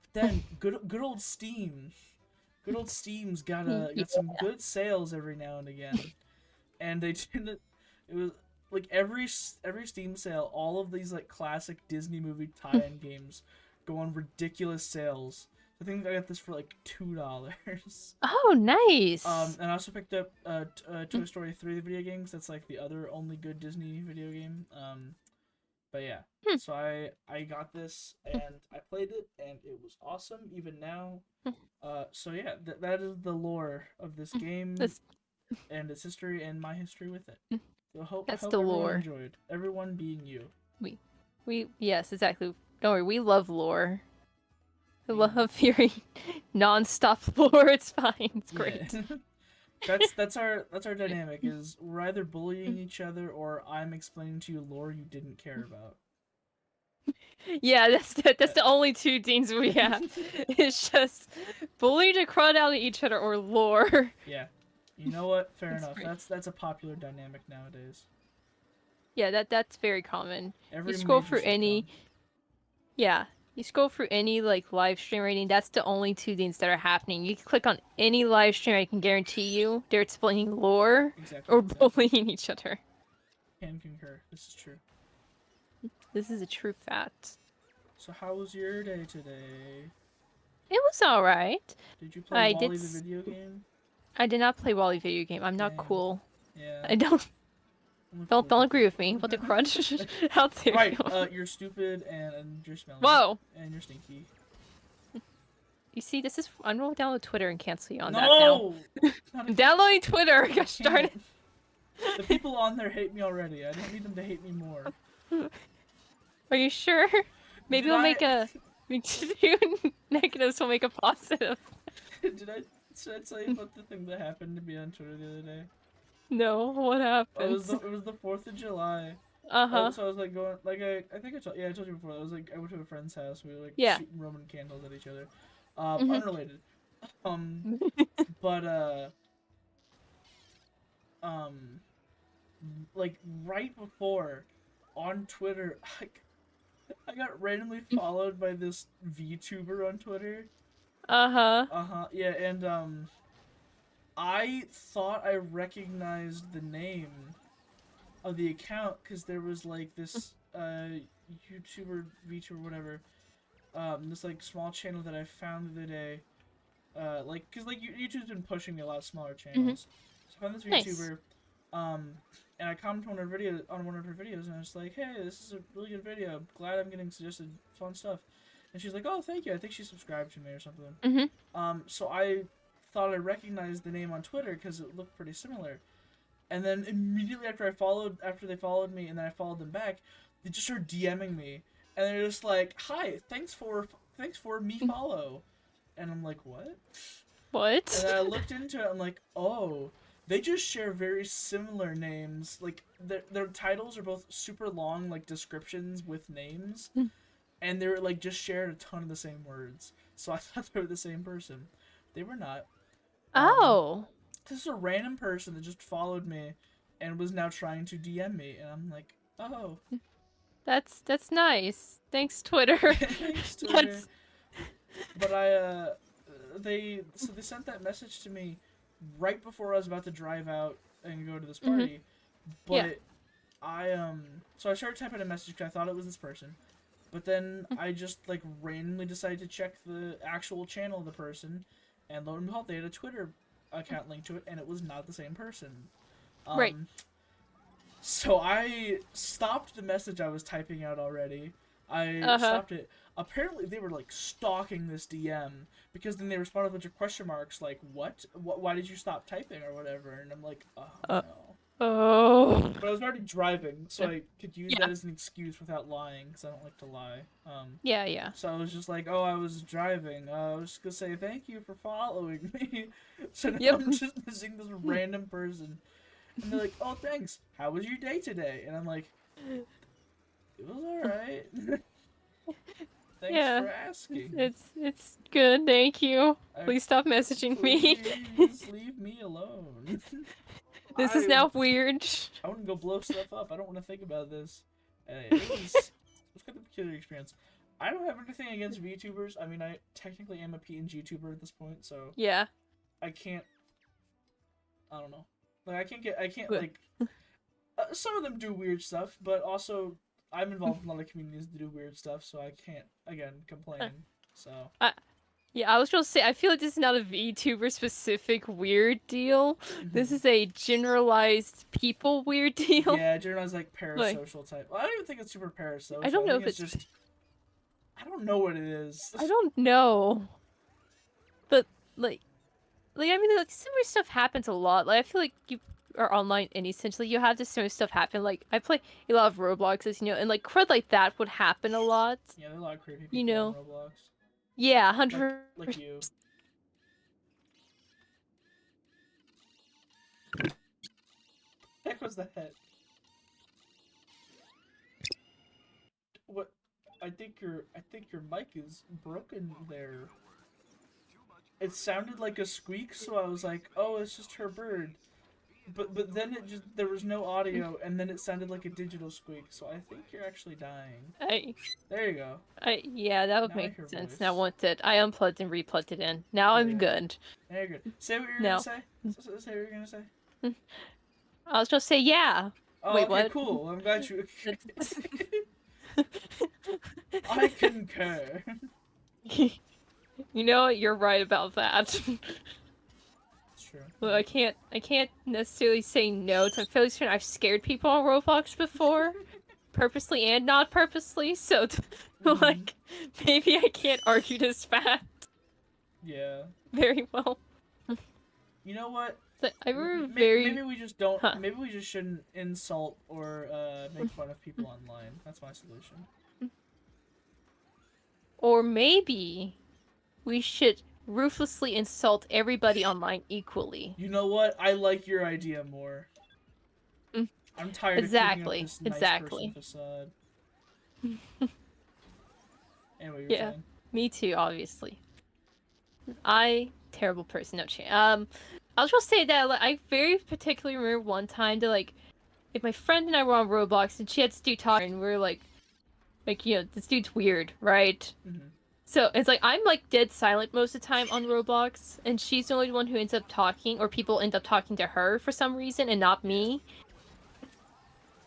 Speaker 1: But then, good old Steam. Good old Steam's got some good sales every now and again. And they didn't... It was, like, every Steam sale, all of these, like, classic Disney movie tie-in games go on ridiculous sales. I think I got this for like $2.
Speaker 2: Oh, nice.
Speaker 1: And I also picked up Toy Story 3, the video games. That's like the other only good Disney video game. But yeah, so I got this and I played it and it was awesome even now. So yeah, that is the lore of this game and its history and my history with it. So I hope everyone enjoyed. Everyone being you.
Speaker 2: We yes, exactly. Don't worry, we love lore. I love hearing non-stop lore. It's fine. It's great.
Speaker 1: Yeah. that's our dynamic. Is we're either bullying each other or I'm explaining to you lore you didn't care about.
Speaker 2: Yeah, that's the only two things we have. It's just bullying the crud out of each other or lore.
Speaker 1: Yeah. You know what? Fair
Speaker 2: That's
Speaker 1: enough.
Speaker 2: great.
Speaker 1: That's a popular dynamic nowadays.
Speaker 2: Yeah, that's very common. You
Speaker 1: Every
Speaker 2: scroll
Speaker 1: major
Speaker 2: through
Speaker 1: sitcom.
Speaker 2: any, yeah, you scroll through any like live stream rating. That's the only two things that are happening. You can click on any live stream. I can guarantee you they're explaining lore
Speaker 1: Exactly,
Speaker 2: or
Speaker 1: exactly.
Speaker 2: bullying each other.
Speaker 1: Can concur. This is true.
Speaker 2: This is a true fact.
Speaker 1: So how was your day today?
Speaker 2: It was all right.
Speaker 1: Did you play
Speaker 2: I did.
Speaker 1: Wally the video game?
Speaker 2: I did not play Wally video game. I'm not
Speaker 1: Dang.
Speaker 2: cool.
Speaker 1: Yeah.
Speaker 2: I don't.
Speaker 1: I'm
Speaker 2: Don't
Speaker 1: cool.
Speaker 2: don't agree with me. What the crunch? How dare
Speaker 1: Right.
Speaker 2: you?
Speaker 1: You're stupid and you're smelly.
Speaker 2: Whoa.
Speaker 1: And you're stinky.
Speaker 2: You see, this is. I'm gonna download Twitter and cancel you on that now.
Speaker 1: No.
Speaker 2: I'm downloading Twitter. Gosh darn it.
Speaker 1: The people on there hate me already. I don't need them to hate me more.
Speaker 2: Are you sure? Maybe we'll make a. Two negatives will make a positive.
Speaker 1: Should I tell you about the thing that happened to me on Twitter the other day?
Speaker 2: No, what happened?
Speaker 1: It was the 4th of July.
Speaker 2: Uh-huh.
Speaker 1: So I was like going, like I think I told you before. I was like, I went to a friend's house. We were like shooting Roman candles at each other. Unrelated. But like right before, on Twitter, I got randomly followed by this VTuber on Twitter. Yeah, and I thought I recognized the name of the account because there was like this YouTuber, VTuber, whatever, this like small channel that I found the other day, like because like YouTube's been pushing me a lot of smaller channels, so I found this VTuber, and I commented on one of her videos, and I was like, hey, this is a really good video. I'm glad I'm getting suggested fun stuff, and she's like, oh, thank you. I think she subscribed to me or something. So I thought I recognized the name on Twitter because it looked pretty similar. And then immediately after they followed me, and then I followed them back, they just started DMing me, and they're just like, "Hi, thanks for me follow," and I'm like, "What?"
Speaker 2: What?
Speaker 1: And then I looked into it. I'm like, "Oh, they just share very similar names. Like their titles are both super long, like descriptions with names, and they're like just shared a ton of the same words. So I thought they were the same person. They were not.
Speaker 2: Oh.
Speaker 1: This is a random person that just followed me and was now trying to DM me, and I'm like, oh.
Speaker 2: That's nice. Thanks, Twitter.
Speaker 1: Thanks, Twitter. But they sent that message to me right before I was about to drive out and go to this party. But so I started typing a message because I thought it was this person. But then I just like randomly decided to check the actual channel of the person, and lo and behold, they had a Twitter account linked to it, and it was not the same person.
Speaker 2: Right.
Speaker 1: So I stopped the message I was typing out already. I stopped it. Apparently, they were like stalking this DM because then they responded with a bunch of question marks, like "What? Why did you stop typing or whatever?" And I'm like, "Oh no."
Speaker 2: Oh.
Speaker 1: But I was already driving, so I could use that as an excuse without lying, because I don't like to lie.
Speaker 2: Yeah.
Speaker 1: So I was just like, oh, I was driving. I was just gonna say thank you for following me. So now I'm just missing this random person. And they're like, oh, thanks. How was your day today? And I'm like, it was alright. Thanks for asking.
Speaker 2: It's good, thank you. Please stop messaging me.
Speaker 1: Please leave me alone.
Speaker 2: This is now weird.
Speaker 1: I want to go blow stuff up. I don't want to think about this. It was kind of a peculiar experience. I don't have anything against VTubers. I mean, I technically am a PNG tuber at this point, so
Speaker 2: yeah,
Speaker 1: I can't. I don't know. Like I can't like. Some of them do weird stuff, but also I'm involved in a lot of communities that do weird stuff, so I can't again complain. So.
Speaker 2: Yeah, I was going to say, I feel like this is not a VTuber specific weird deal. This is a generalized people weird deal.
Speaker 1: Yeah, generalized like parasocial type. Well, I don't even think it's super parasocial.
Speaker 2: I don't know if
Speaker 1: it's just. I don't know what it is.
Speaker 2: I don't know. But like I mean, like similar stuff happens a lot. Like I feel like you are online and essentially you have this similar stuff happen. Like I play a lot of Robloxes, and like crud like that would happen a lot.
Speaker 1: Yeah, there are a lot of creepy people on Roblox.
Speaker 2: Yeah, 100.
Speaker 1: Like you. Heck was the head? What? I think your mic is broken there. it sounded like a squeak, so I was like, oh, it's just her bird. But then there was no audio, and then it sounded like a digital squeak, so I think you're actually dying. There you go.
Speaker 2: Yeah, that would
Speaker 1: Now
Speaker 2: make sense. Now once I unplugged and replugged it in. Now I'm good.
Speaker 1: Now you're good. Say what you're gonna say. Say what you're gonna say.
Speaker 2: I was just say yeah.
Speaker 1: Oh,
Speaker 2: wait,
Speaker 1: okay,
Speaker 2: what?
Speaker 1: Cool. I'm glad you. I concur.
Speaker 2: You know what? You're right about that.
Speaker 1: It's true.
Speaker 2: Well, I can't necessarily say no. I'm fairly certain I've scared people on Roblox before, purposely and not purposely. So, like, maybe I can't argue this fact.
Speaker 1: Yeah.
Speaker 2: Very well.
Speaker 1: You know what?
Speaker 2: Maybe
Speaker 1: we just don't. Huh. Maybe we just shouldn't insult or make fun of people online. That's my solution.
Speaker 2: Or maybe we should ruthlessly insult everybody online equally.
Speaker 1: You know what? I like your idea more. I'm tired of keeping up this nice person facade. Anyway, you're saying?
Speaker 2: Me too, obviously. Terrible person, no chance. I was just say that like, I very particularly remember one time that like my friend and I were on Roblox and she had to do talk and we were like you know, this dude's weird, right? So it's like I'm like dead silent most of the time on Roblox, and she's the only one who ends up talking, or people end up talking to her for some reason and not me.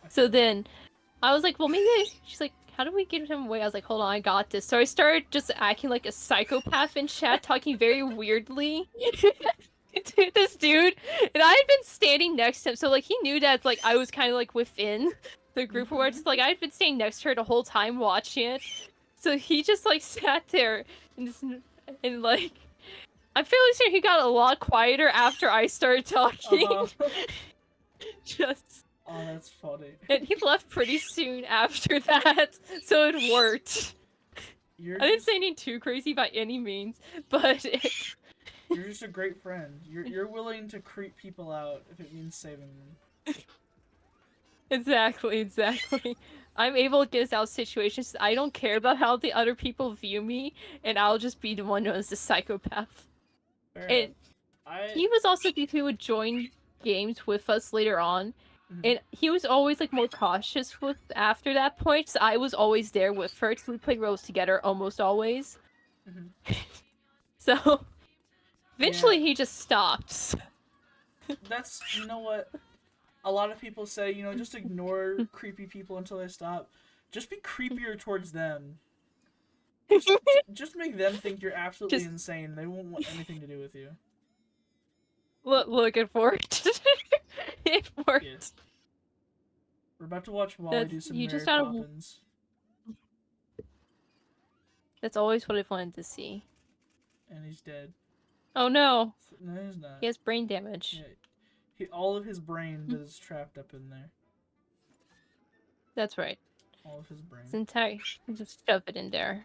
Speaker 2: So then I was like, well, maybe she's like, how do we get him away? I was like, hold on, I got this. So I started just acting like a psychopath in chat, talking very weirdly to this dude, and I had been standing next to him, so like he knew that like I was kind of like within the group where it's like I'd been staying next to her the whole time watching it. So he just like sat there and like I'm fairly certain he got a lot quieter after I started talking. Just
Speaker 1: oh, that's funny.
Speaker 2: And he left pretty soon after that, so it worked. I didn't say anything too crazy by any means, but
Speaker 1: you're just a great friend. You're willing to creep people out if it means saving them.
Speaker 2: Exactly. I'm able to get us out of situations. I don't care about how the other people view me, and I'll just be the one known as the psychopath. And he was also the who would join games with us later on, and he was always like more cautious with after that point. So I was always there with her because we played roles together almost always. So eventually he just stopped.
Speaker 1: That's, you know what? A lot of people say, you know, just ignore creepy people until they stop. Just be creepier towards them. Just make them think you're absolutely insane. They won't want anything to do with you.
Speaker 2: Look, it worked. It worked.
Speaker 1: Yes. We're about to watch Wally do some Mary Poppins.
Speaker 2: That's always what I've wanted to see.
Speaker 1: And he's dead.
Speaker 2: Oh no.
Speaker 1: No, he's not.
Speaker 2: He has brain damage.
Speaker 1: Yeah. All of his brain is trapped up in there.
Speaker 2: That's right.
Speaker 1: All of his brain.
Speaker 2: His entire... Just shove it in there.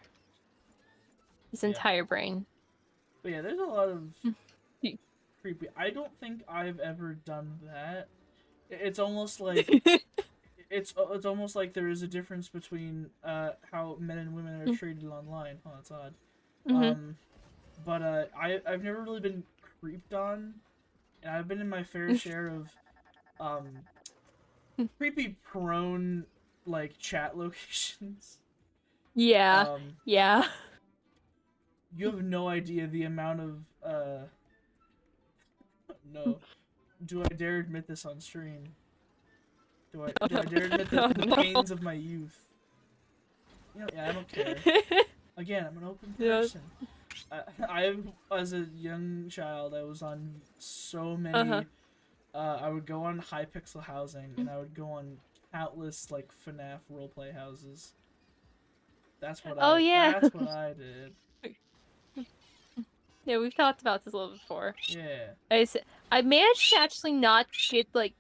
Speaker 2: His entire brain.
Speaker 1: But yeah, there's a lot of creepy... I don't think I've ever done that. It's almost like... it's almost like there is a difference between how men and women are treated online. Oh, that's odd. But I've never really been creeped on. And I've been in my fair share of creepy prone like chat locations.
Speaker 2: Yeah. Yeah.
Speaker 1: You have no idea the amount of no. Do I dare admit this on stream? Do I dare admit the pains of my youth? You know, yeah, I don't care. Again, I'm an open person. As a young child, I was on so many. I would go on Hypixel Housing, and I would go on countless like FNAF roleplay houses. That's what. That's what I did.
Speaker 2: Yeah, we've talked about this a little before.
Speaker 1: Yeah.
Speaker 2: I managed to actually not get like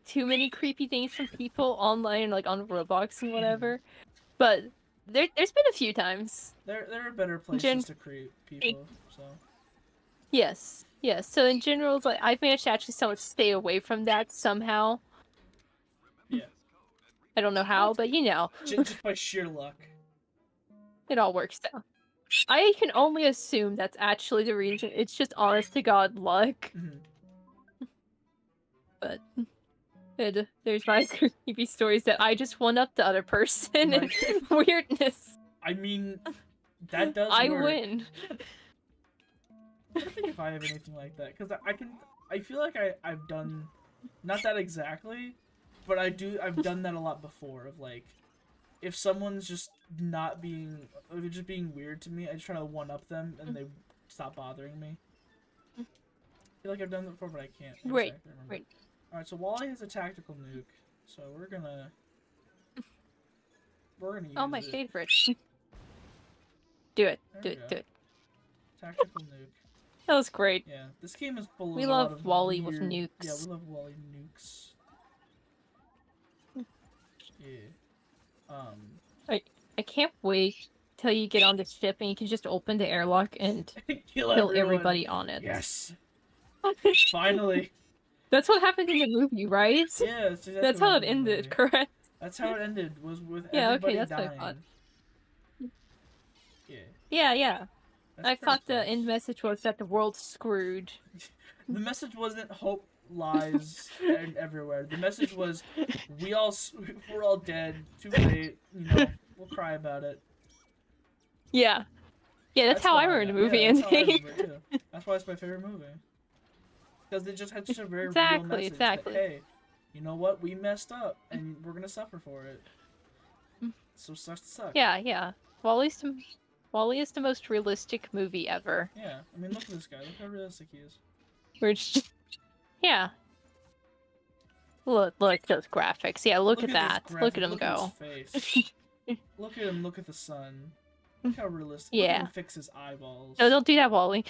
Speaker 2: too many creepy things from people online, like on Roblox and whatever, but. There's been a few times.
Speaker 1: There are better places to creep people, so.
Speaker 2: Yes. So in general, like I've managed to actually somewhat stay away from that somehow.
Speaker 1: Yeah.
Speaker 2: I don't know how, but you know.
Speaker 1: Just by sheer luck.
Speaker 2: It all works out. I can only assume that's actually the reason. It's just honest to God luck. But there's my creepy stories that I just one up the other person and weirdness.
Speaker 1: I mean, that does
Speaker 2: I
Speaker 1: work.
Speaker 2: win.
Speaker 1: I don't think if I have anything like that, because I feel like I've done, not that exactly, but I've done that a lot before, of like, if someone's just not being, or they're just being weird to me, I just try to one up them and they stop bothering me. I feel like I've done that before, but I can't exactly remember.
Speaker 2: Right.
Speaker 1: Alright, so Wally has a tactical nuke, so we're gonna use
Speaker 2: Oh, my
Speaker 1: it.
Speaker 2: favorite. Do it. Do it.
Speaker 1: Tactical nuke.
Speaker 2: That was great.
Speaker 1: Yeah, this game is full of
Speaker 2: We
Speaker 1: a
Speaker 2: love
Speaker 1: lot of
Speaker 2: Wally
Speaker 1: weird...
Speaker 2: with nukes.
Speaker 1: Yeah, we love Wally nukes. Yeah.
Speaker 2: I can't wait till you get on the ship and you can just open the airlock and
Speaker 1: kill
Speaker 2: everybody on it.
Speaker 1: Yes. Finally.
Speaker 2: That's what happened in the movie, right?
Speaker 1: Yeah, that's exactly
Speaker 2: that's how it ended, correct?
Speaker 1: That's how it ended, was with
Speaker 2: yeah,
Speaker 1: everybody
Speaker 2: okay, that's
Speaker 1: dying.
Speaker 2: what I thought.
Speaker 1: Yeah.
Speaker 2: Yeah.
Speaker 1: That's
Speaker 2: I thought
Speaker 1: close.
Speaker 2: the end message was that the world's screwed.
Speaker 1: The message wasn't hope lies everywhere. The message was we're all dead. Too late. You know, we'll cry about it.
Speaker 2: Yeah. Yeah, that's how I remember the movie ending.
Speaker 1: That's why it's my favorite movie. Because it just had such a very real message.
Speaker 2: Exactly.
Speaker 1: That, hey, you know what? We messed up, and we're gonna suffer for it. So sucks to suck.
Speaker 2: Yeah. Wally is the most realistic movie ever.
Speaker 1: Yeah, I mean, look at this guy. Look how realistic he is.
Speaker 2: Yeah. Look those graphics. Yeah, look at that. Look at him go.
Speaker 1: Look at him. Look at the sun. Look how realistic.
Speaker 2: Yeah.
Speaker 1: Look at him fix his eyeballs.
Speaker 2: No, don't do that, Wally.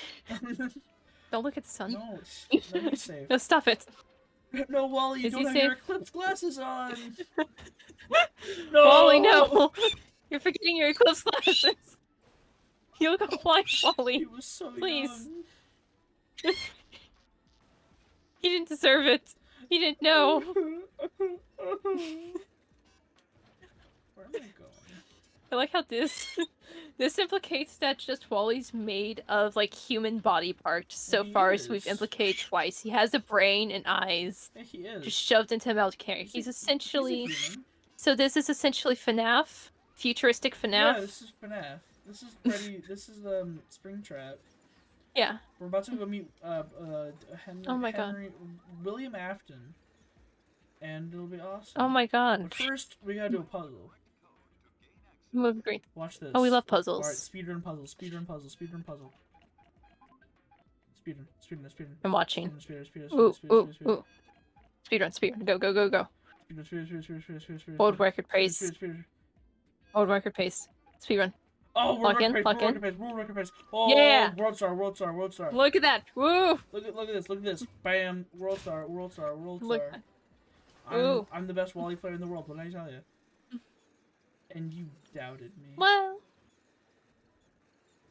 Speaker 2: Don't look at the sun.
Speaker 1: No, he's safe.
Speaker 2: No, stop it.
Speaker 1: No, Wally, you don't have your eclipse glasses on.
Speaker 2: No, Wally, no. You're forgetting your eclipse glasses. You'll go blind, Wally.
Speaker 1: He was so
Speaker 2: Please.
Speaker 1: young.
Speaker 2: He didn't deserve it. He didn't know.
Speaker 1: Where am I going?
Speaker 2: I like how this implicates that just Wally's made of like human body parts so far as we've implicated twice. He has a brain and eyes.
Speaker 1: Yeah, he is.
Speaker 2: Just shoved into a mouth carry. He's essentially so this is essentially FNAF? Futuristic FNAF?
Speaker 1: Yeah, this is FNAF. This is Freddy. This is Springtrap.
Speaker 2: Yeah.
Speaker 1: We're about to go meet William Afton, and it'll be awesome.
Speaker 2: Oh my god.
Speaker 1: But first, we gotta do a puzzle.
Speaker 2: Move green.
Speaker 1: Watch this.
Speaker 2: Oh, we love puzzles.
Speaker 1: Alright, speedrun puzzle, speedrun puzzle, speedrun puzzle. Speedrun.
Speaker 2: I'm watching.
Speaker 1: Speedrun.
Speaker 2: Ooh. Speedrun. Go.
Speaker 1: Speedrun.
Speaker 2: World record pace. World record pace. Speedrun.
Speaker 1: Oh,
Speaker 2: lock in.
Speaker 1: World record pace. Oh,
Speaker 2: yeah.
Speaker 1: World star.
Speaker 2: Look at that. Woo.
Speaker 1: Look at this. Bam. World star.
Speaker 2: Look. Ooh.
Speaker 1: I'm the best Wally player in the world, what did I tell you? And you doubted me.
Speaker 2: Well,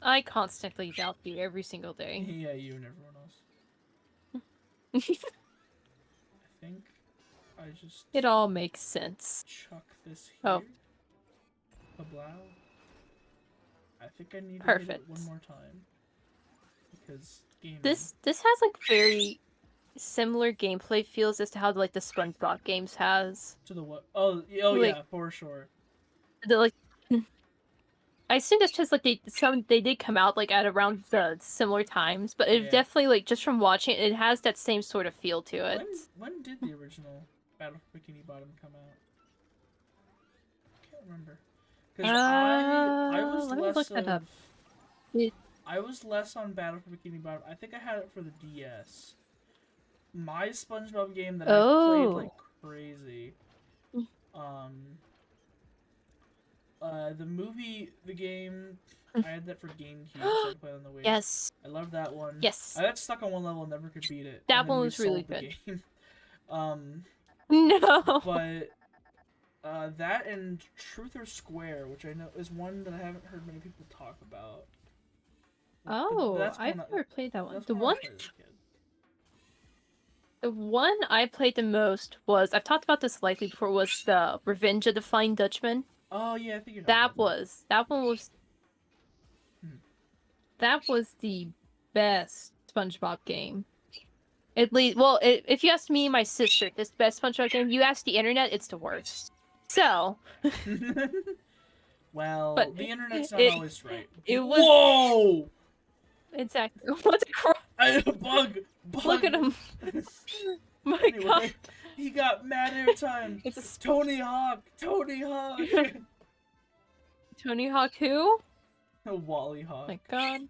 Speaker 2: I constantly doubt you every single day.
Speaker 1: Yeah, you and everyone else. I think I just...
Speaker 2: It all makes sense.
Speaker 1: Chuck this here.
Speaker 2: Oh.
Speaker 1: Kablow. I think I need to
Speaker 2: Perfect.
Speaker 1: hit it one more time. Because gaming...
Speaker 2: This has like very similar gameplay feels as to how like the SpongeBob games has.
Speaker 1: To the what? Oh like, yeah, for sure.
Speaker 2: I assume that's just like they did come out like at around the similar times, but it definitely like just from watching it has that same sort of feel to it.
Speaker 1: When did the original Battle for Bikini Bottom come out? I can't remember. Because I was less of... I was less on Battle for Bikini Bottom. I think I had it for the DS. My SpongeBob game that I played like crazy. The game, I had that for GameCube, so I played on the Wii.
Speaker 2: Yes.
Speaker 1: I love that one.
Speaker 2: Yes.
Speaker 1: I got stuck on one level and never could beat it.
Speaker 2: That one was really good.
Speaker 1: No. But that and Truth or Square, which I know is one that I haven't heard many people talk about.
Speaker 2: Oh, I've never played that one. The one I played the most was, I've talked about this likely before, was the Revenge of the Flying Dutchman.
Speaker 1: Oh yeah, I think
Speaker 2: that one was that was the best SpongeBob game. At least, well, if you asked me and my sister, this best SpongeBob game, you ask the internet, it's the worst. So.
Speaker 1: Well,
Speaker 2: but
Speaker 1: the internet's not always right.
Speaker 2: It was.
Speaker 1: Whoa!
Speaker 2: Exactly. What a crap!
Speaker 1: Bug!
Speaker 2: Look at him. My
Speaker 1: anyway,
Speaker 2: God.
Speaker 1: He got mad airtime.
Speaker 2: It's a
Speaker 1: Tony Hawk. Tony Hawk.
Speaker 2: Tony Hawk who?
Speaker 1: Wally Hawk.
Speaker 2: My God.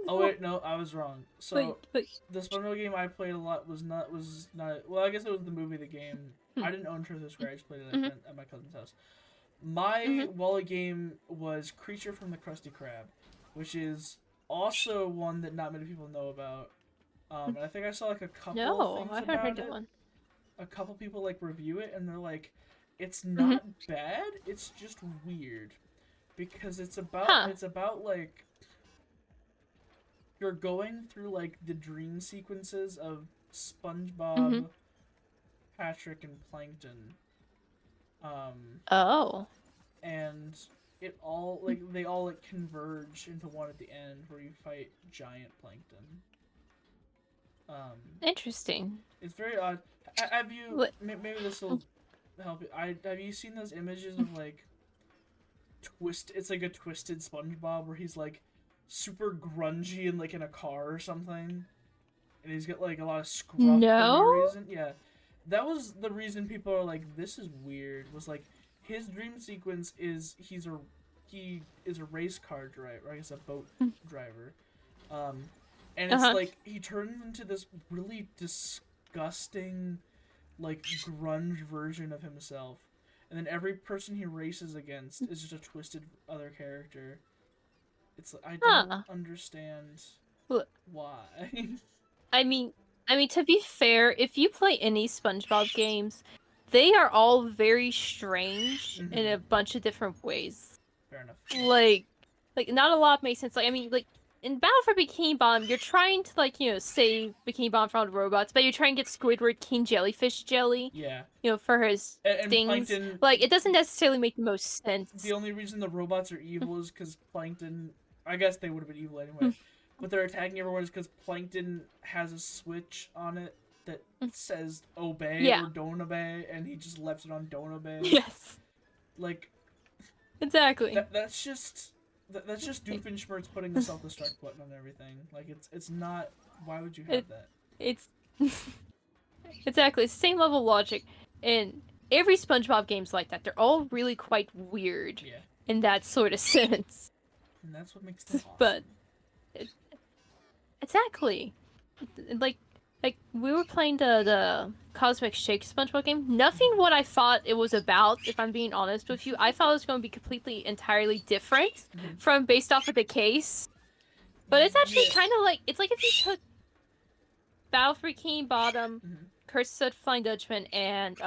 Speaker 1: Oh wait, no, I was wrong. So
Speaker 2: but...
Speaker 1: the SpongeBob game I played a lot was not. Well, I guess it was the movie, the game. I didn't own Truth or Scratch. I just played it at my cousin's house. My Wally game was Creature from the Krusty Krab, which is also one that not many people know about. And I think I saw like a couple things
Speaker 2: I
Speaker 1: about
Speaker 2: heard
Speaker 1: it.
Speaker 2: that one.
Speaker 1: A couple people like review it, and they're like, it's not bad. It's just weird because it's about like you're going through like the dream sequences of SpongeBob, Patrick, and Plankton. And it all like they all like converge into one at the end where you fight giant Plankton.
Speaker 2: Interesting.
Speaker 1: It's very odd. Have you? Maybe this will help you. Have you seen those images of like It's like a twisted SpongeBob where he's like super grungy and like in a car or something, and he's got like a lot of scruff for no reason. Yeah, that was the reason people are like, this is weird. Was like his dream sequence is he is a race car driver, I guess a boat driver, and it's like he turns into this really disgusting like grunge version of himself, and then every person he races against is just a twisted other character. It's I don't understand why.
Speaker 2: I mean, to be fair, if you play any SpongeBob games, they are all very strange in a bunch of different ways.
Speaker 1: Fair enough.
Speaker 2: Like not a lot makes sense. Like, I mean, like, in Battle for Bikini Bottom, you're trying to, like, you know, save Bikini Bottom from all the robots, but you're trying to get Squidward King Jellyfish Jelly.
Speaker 1: Yeah.
Speaker 2: You know, for his things. Plankton, like, it doesn't necessarily make the most sense.
Speaker 1: The only reason the robots are evil is because Plankton... I guess they would have been evil anyway. But they're attacking everyone is because Plankton has a switch on it that says obey or don't obey, and he just left it on don't obey.
Speaker 2: Yes.
Speaker 1: Like...
Speaker 2: Exactly.
Speaker 1: That's just Doofenshmirtz putting the self-destruct button on everything. Like, it's not... Why would you have that?
Speaker 2: It's... Exactly. It's the same level of logic. And every SpongeBob game's like that. They're all really quite weird.
Speaker 1: Yeah.
Speaker 2: In that sort of sense.
Speaker 1: And that's what makes them awesome.
Speaker 2: But... Exactly. Like, we were playing the Cosmic Shake SpongeBob game. Nothing what I thought it was about, if I'm being honest with you. I thought it was going to be completely, entirely different from based off of the case. But it's actually kind of like, it's like if you took Battle for Bikini Bottom, Curse of Flying Dutchman, and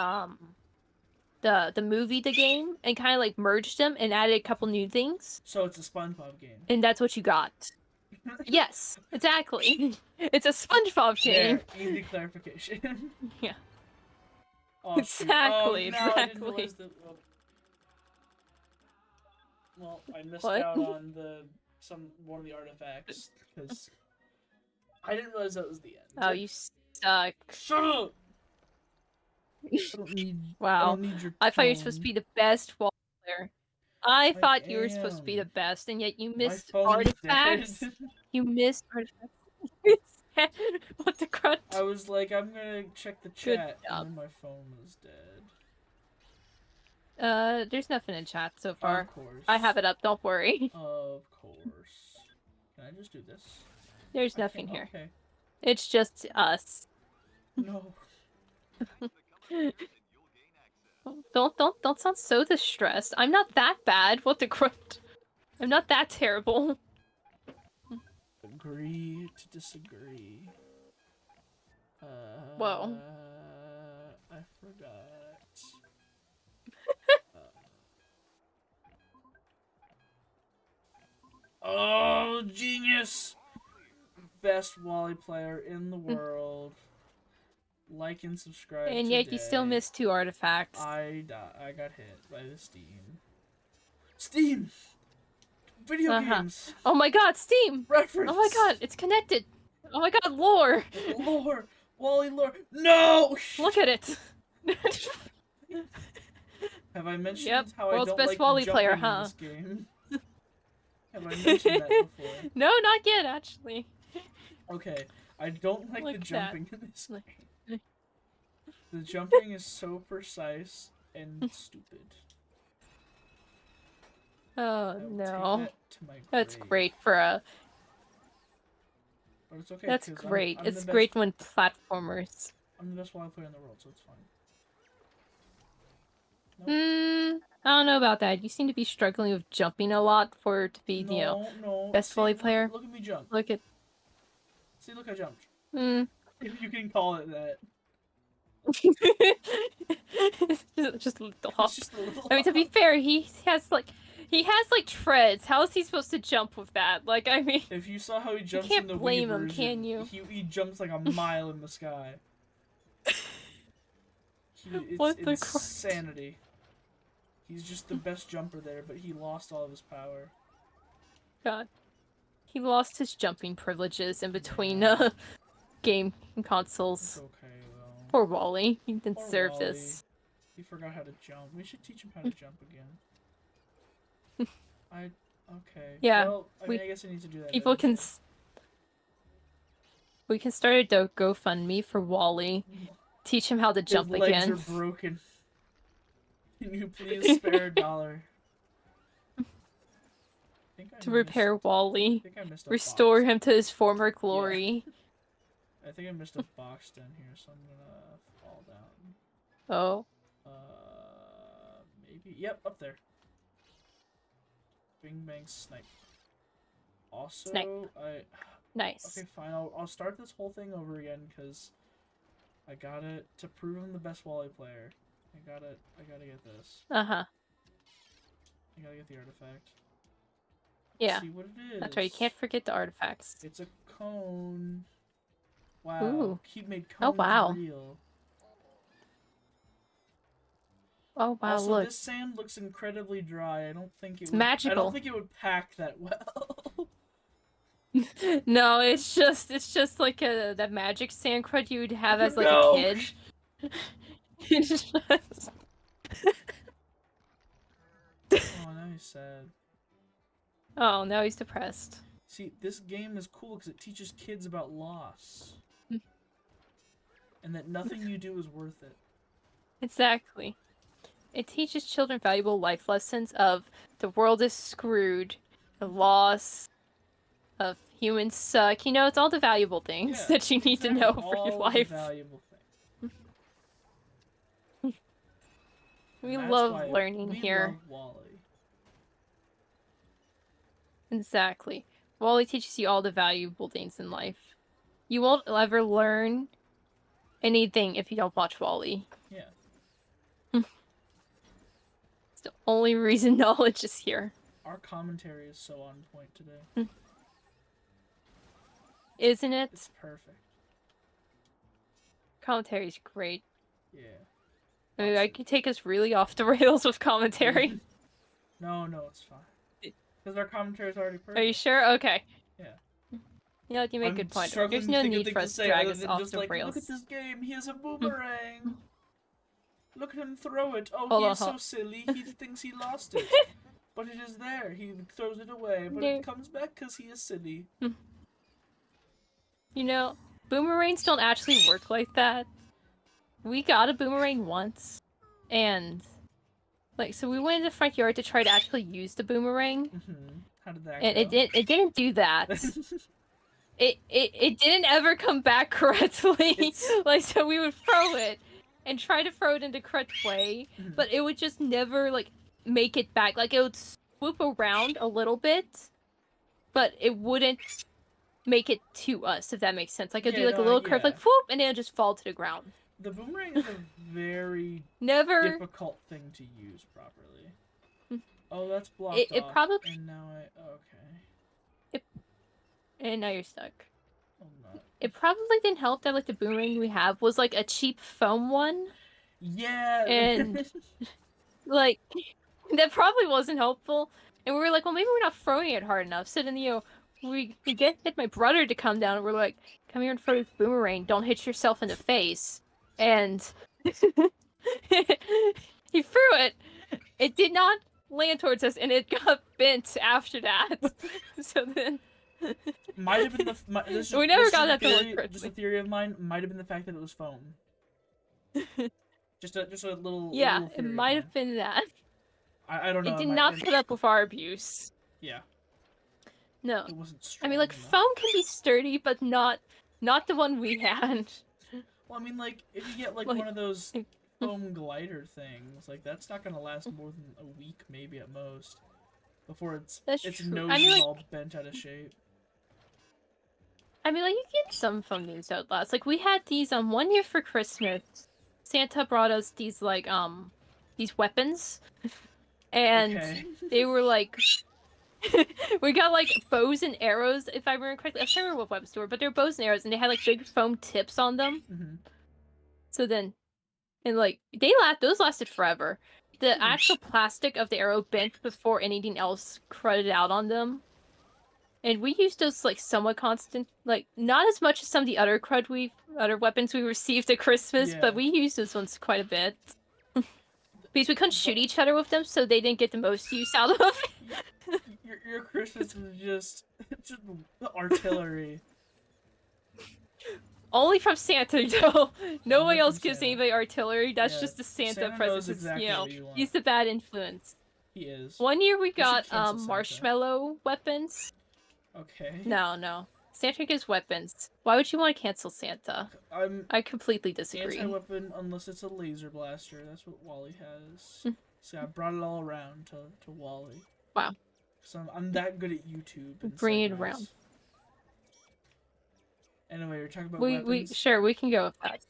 Speaker 2: the movie, the game, and kind of like merged them and added a couple new things.
Speaker 1: So it's a SpongeBob game.
Speaker 2: And that's what you got. Yes, exactly. It's a SpongeBob game.
Speaker 1: Yeah, easy clarification.
Speaker 2: Yeah.
Speaker 1: Oh,
Speaker 2: exactly,
Speaker 1: no,
Speaker 2: exactly.
Speaker 1: I didn't realize that, well, I missed out on one of the artifacts, because I didn't realize that was the end.
Speaker 2: Oh, you suck.
Speaker 1: Shut up! I don't need,
Speaker 2: wow.
Speaker 1: I don't need your
Speaker 2: I thought you were supposed to be the best wall player. I thought you were
Speaker 1: am.
Speaker 2: supposed to be the best, and yet you missed
Speaker 1: My phone's
Speaker 2: artifacts.
Speaker 1: dead.
Speaker 2: You missed artifacts. What the crud?
Speaker 1: I was like, I'm gonna check the chat, and then my phone was dead.
Speaker 2: There's nothing in chat so far.
Speaker 1: Of course.
Speaker 2: I have it up, don't worry.
Speaker 1: Of course. Can I just do this?
Speaker 2: There's nothing here.
Speaker 1: Okay.
Speaker 2: It's just us.
Speaker 1: No.
Speaker 2: Don't sound so distressed. I'm not that bad. What the crud? I'm not that terrible.
Speaker 1: Agree to disagree.
Speaker 2: Whoa.
Speaker 1: I forgot. Oh, genius! Best Wally player in the world. Like and subscribe
Speaker 2: And yet
Speaker 1: today.
Speaker 2: you still missed 2 artifacts.
Speaker 1: I got hit by the Steam. Steam! Video games!
Speaker 2: Oh my god, Steam!
Speaker 1: Reference!
Speaker 2: Oh my god, it's connected! Oh my god, lore!
Speaker 1: Lore! Wally lore! No!
Speaker 2: Look at it!
Speaker 1: Have I mentioned how
Speaker 2: world's
Speaker 1: I don't
Speaker 2: best
Speaker 1: like
Speaker 2: Wally
Speaker 1: jumping
Speaker 2: player,
Speaker 1: in
Speaker 2: huh?
Speaker 1: this game? Have I mentioned that before?
Speaker 2: No, not yet, actually.
Speaker 1: Okay, I don't like the jumping in this
Speaker 2: Look.
Speaker 1: game. The jumping is so precise and stupid.
Speaker 2: Oh no.
Speaker 1: That to my
Speaker 2: That's
Speaker 1: grave.
Speaker 2: great for a...
Speaker 1: But it's okay.
Speaker 2: That's great.
Speaker 1: I'm
Speaker 2: It's
Speaker 1: the
Speaker 2: great
Speaker 1: best,
Speaker 2: when platformers...
Speaker 1: I'm the best Wally player in the world, so it's fine.
Speaker 2: Nope. I don't know about that. You seem to be struggling with jumping a lot for it to be, you know, best volley player.
Speaker 1: Look at me jump.
Speaker 2: Look at...
Speaker 1: See, look, I jumped.
Speaker 2: Hmm.
Speaker 1: If you can call it that.
Speaker 2: just a little
Speaker 1: It's
Speaker 2: off.
Speaker 1: just a little
Speaker 2: I mean, to be fair, he has like treads. How is he supposed to jump with that? Like, I mean,
Speaker 1: if you saw how he jumps
Speaker 2: can't
Speaker 1: in the
Speaker 2: blame
Speaker 1: Wii
Speaker 2: him,
Speaker 1: version,
Speaker 2: can you?
Speaker 1: He jumps like a mile in the sky. It's
Speaker 2: What the
Speaker 1: insanity. He's just the best jumper there, but he lost all of his power.
Speaker 2: God, he lost his jumping privileges in between game consoles.
Speaker 1: It's okay though.
Speaker 2: Poor Wally. He didn't
Speaker 1: Poor
Speaker 2: deserve
Speaker 1: Wally.
Speaker 2: this.
Speaker 1: He forgot how to jump. We should teach him how to jump again. Okay.
Speaker 2: Yeah,
Speaker 1: Well, I mean, I guess I need to do that.
Speaker 2: People can. We can start a GoFundMe for Wally. Teach him how to jump
Speaker 1: His legs
Speaker 2: again.
Speaker 1: are broken. Can you please spare $1?
Speaker 2: To repair Wally.
Speaker 1: I think I missed a
Speaker 2: Restore
Speaker 1: box.
Speaker 2: him to his former glory.
Speaker 1: I think I missed a box down here, so I'm gonna fall down.
Speaker 2: Oh.
Speaker 1: Maybe. Yep, up there. Bing bang snipe. Also,
Speaker 2: Snipe. Nice.
Speaker 1: Okay, fine. I'll start this whole thing over again because I gotta to prove I'm the best Wally player. I gotta get this.
Speaker 2: Uh huh.
Speaker 1: I gotta get the artifact.
Speaker 2: Yeah.
Speaker 1: See what it is.
Speaker 2: That's right. You can't forget the artifacts.
Speaker 1: It's a cone. Wow.
Speaker 2: Ooh.
Speaker 1: He made cones
Speaker 2: wow.
Speaker 1: real.
Speaker 2: Oh wow!
Speaker 1: Also,
Speaker 2: look.
Speaker 1: this sand looks incredibly dry. I don't think
Speaker 2: It's magical.
Speaker 1: I don't think it would pack that well.
Speaker 2: No, it's just like that magic sand crud you would have as like
Speaker 1: No!
Speaker 2: a kid. It's just...
Speaker 1: Oh, now he's sad.
Speaker 2: Oh, now he's depressed.
Speaker 1: See, this game is cool because it teaches kids about loss. And that nothing you do is worth it.
Speaker 2: Exactly. It teaches children valuable life lessons of the world is screwed, the loss, of humans suck. You know, it's all the valuable things that you need to know for your life.
Speaker 1: Valuable things.
Speaker 2: We love learning here.
Speaker 1: Love Wally.
Speaker 2: Exactly. Wally teaches you all the valuable things in life. You won't ever learn anything if you don't watch Wally.
Speaker 1: Yeah.
Speaker 2: It's the only reason knowledge is here.
Speaker 1: Our commentary is so on point today.
Speaker 2: Isn't it?
Speaker 1: It's perfect.
Speaker 2: Commentary's great.
Speaker 1: Yeah.
Speaker 2: I mean, I could take us really off the rails with commentary.
Speaker 1: No, it's fine. Because our commentary is already perfect.
Speaker 2: Are you sure? Okay.
Speaker 1: Yeah.
Speaker 2: You know, you make a good point. There's no need for us to drag us off the rails.
Speaker 1: Look at this game. He has a boomerang. Look at him throw it. Oh,
Speaker 2: Hold
Speaker 1: he
Speaker 2: on,
Speaker 1: is so silly. He thinks he lost it. But it is there. He throws it away. But it comes back because he is silly.
Speaker 2: You know, boomerangs don't actually work like that. We got a boomerang once. And, like, so we went in the front yard to try to actually use the boomerang.
Speaker 1: How did that
Speaker 2: And
Speaker 1: go?
Speaker 2: it didn't do that. It didn't ever come back correctly. Like, so we would throw it and try to throw it in the correct way, but it would just never, like, make it back. Like, it would swoop around a little bit, but it wouldn't make it to us, if that makes sense. Like, it'd do, like, a little curve, like, whoop, and then it'd just fall to the ground.
Speaker 1: The boomerang is a very difficult thing to use properly. Oh, that's blocked
Speaker 2: it
Speaker 1: off.
Speaker 2: probably...
Speaker 1: And now okay.
Speaker 2: And now you're stuck.
Speaker 1: I'm not.
Speaker 2: It probably didn't help that, like, the boomerang we have was, like, a cheap foam one.
Speaker 1: Yeah.
Speaker 2: And, like, That probably wasn't helpful. And we were like, well, maybe we're not throwing it hard enough. So then, we get my brother to come down, and we're like, come here and throw this boomerang. Don't hit yourself in the face. And he threw it. It did not land towards us, and it got bent after that. So then...
Speaker 1: Might have been
Speaker 2: we never got that
Speaker 1: theory,
Speaker 2: to work.
Speaker 1: Just a theory of mine. Might have been the fact that it was foam. just a little.
Speaker 2: Yeah,
Speaker 1: a little
Speaker 2: it might have been that.
Speaker 1: I don't know.
Speaker 2: It did not put up with our abuse.
Speaker 1: Yeah.
Speaker 2: No.
Speaker 1: It wasn't strong
Speaker 2: I mean, like,
Speaker 1: enough.
Speaker 2: foam can be sturdy, but not the one we had.
Speaker 1: Well, I mean, like, if you get, like one of those foam glider things, like, that's not gonna last more than a week, maybe at most, before its nose is all bent out of shape.
Speaker 2: I mean, like, you get some foam things that last. Like, we had these, 1 year for Christmas, Santa brought us these, like, these weapons. And they were, like... we got, like, bows and arrows, if I remember correctly. I can't remember what weapons they were, but they were bows and arrows, and they had, like, big foam tips on them.
Speaker 1: Mm-hmm.
Speaker 2: So then... And, like, those lasted forever. The actual plastic of the arrow bent before anything else crudded out on them. And we used those, like, somewhat constant. Like, not as much as some of the other other weapons we received at Christmas, but we used those ones quite a bit. Because we couldn't shoot each other with them, so they didn't get the most use out of it.
Speaker 1: Your Christmas is just artillery.
Speaker 2: Only from Santa, though. Nobody else gives anybody artillery. That's just the Santa present.
Speaker 1: Exactly
Speaker 2: he's the bad influence.
Speaker 1: He is.
Speaker 2: 1 year we got marshmallow weapons.
Speaker 1: Okay.
Speaker 2: No. Santa gives weapons. Why would you want to cancel Santa? I completely disagree.
Speaker 1: Anti-weapon unless it's a laser blaster. That's what Wally has. So I brought it all around to Wally.
Speaker 2: Wow.
Speaker 1: So I'm that good at YouTube.
Speaker 2: Bring it around.
Speaker 1: Anyway, you're talking about weapons?
Speaker 2: Sure, we can go with that.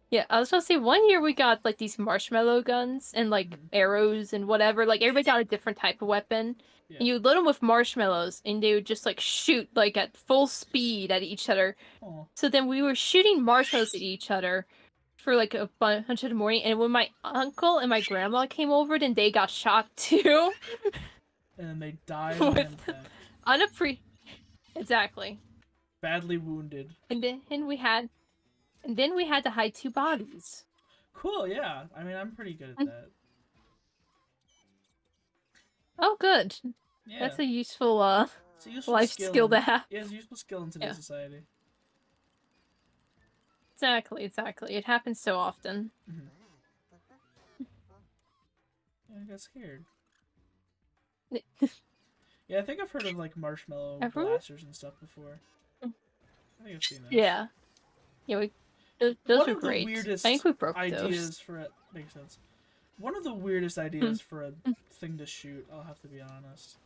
Speaker 2: Yeah, I was gonna say 1 year we got like these marshmallow guns and like arrows and whatever. Like everybody got a different type of weapon. Yeah. And you load them with marshmallows and they would just like shoot like at full speed at each other.
Speaker 1: Aww.
Speaker 2: So then we were shooting marshmallows at each other for like a bunch of the morning. And when my uncle and my grandma came over, then they got shocked too.
Speaker 1: And then they died on impact.
Speaker 2: Exactly.
Speaker 1: Badly wounded.
Speaker 2: And then we had to hide 2 bodies.
Speaker 1: Cool, yeah. I mean, I'm pretty good at that.
Speaker 2: Oh, good.
Speaker 1: Yeah.
Speaker 2: That's a useful, life skill to have.
Speaker 1: Yeah, it's a useful skill in today's society.
Speaker 2: Exactly. It happens so often.
Speaker 1: Yeah, I got scared. Yeah, I think I've heard of, like, marshmallow blasters and stuff before. I think I've seen those. Yeah.
Speaker 2: Yeah, those are great. I think we broke
Speaker 1: those. Makes sense. One of the weirdest ideas for a thing to shoot, I'll have to be honest.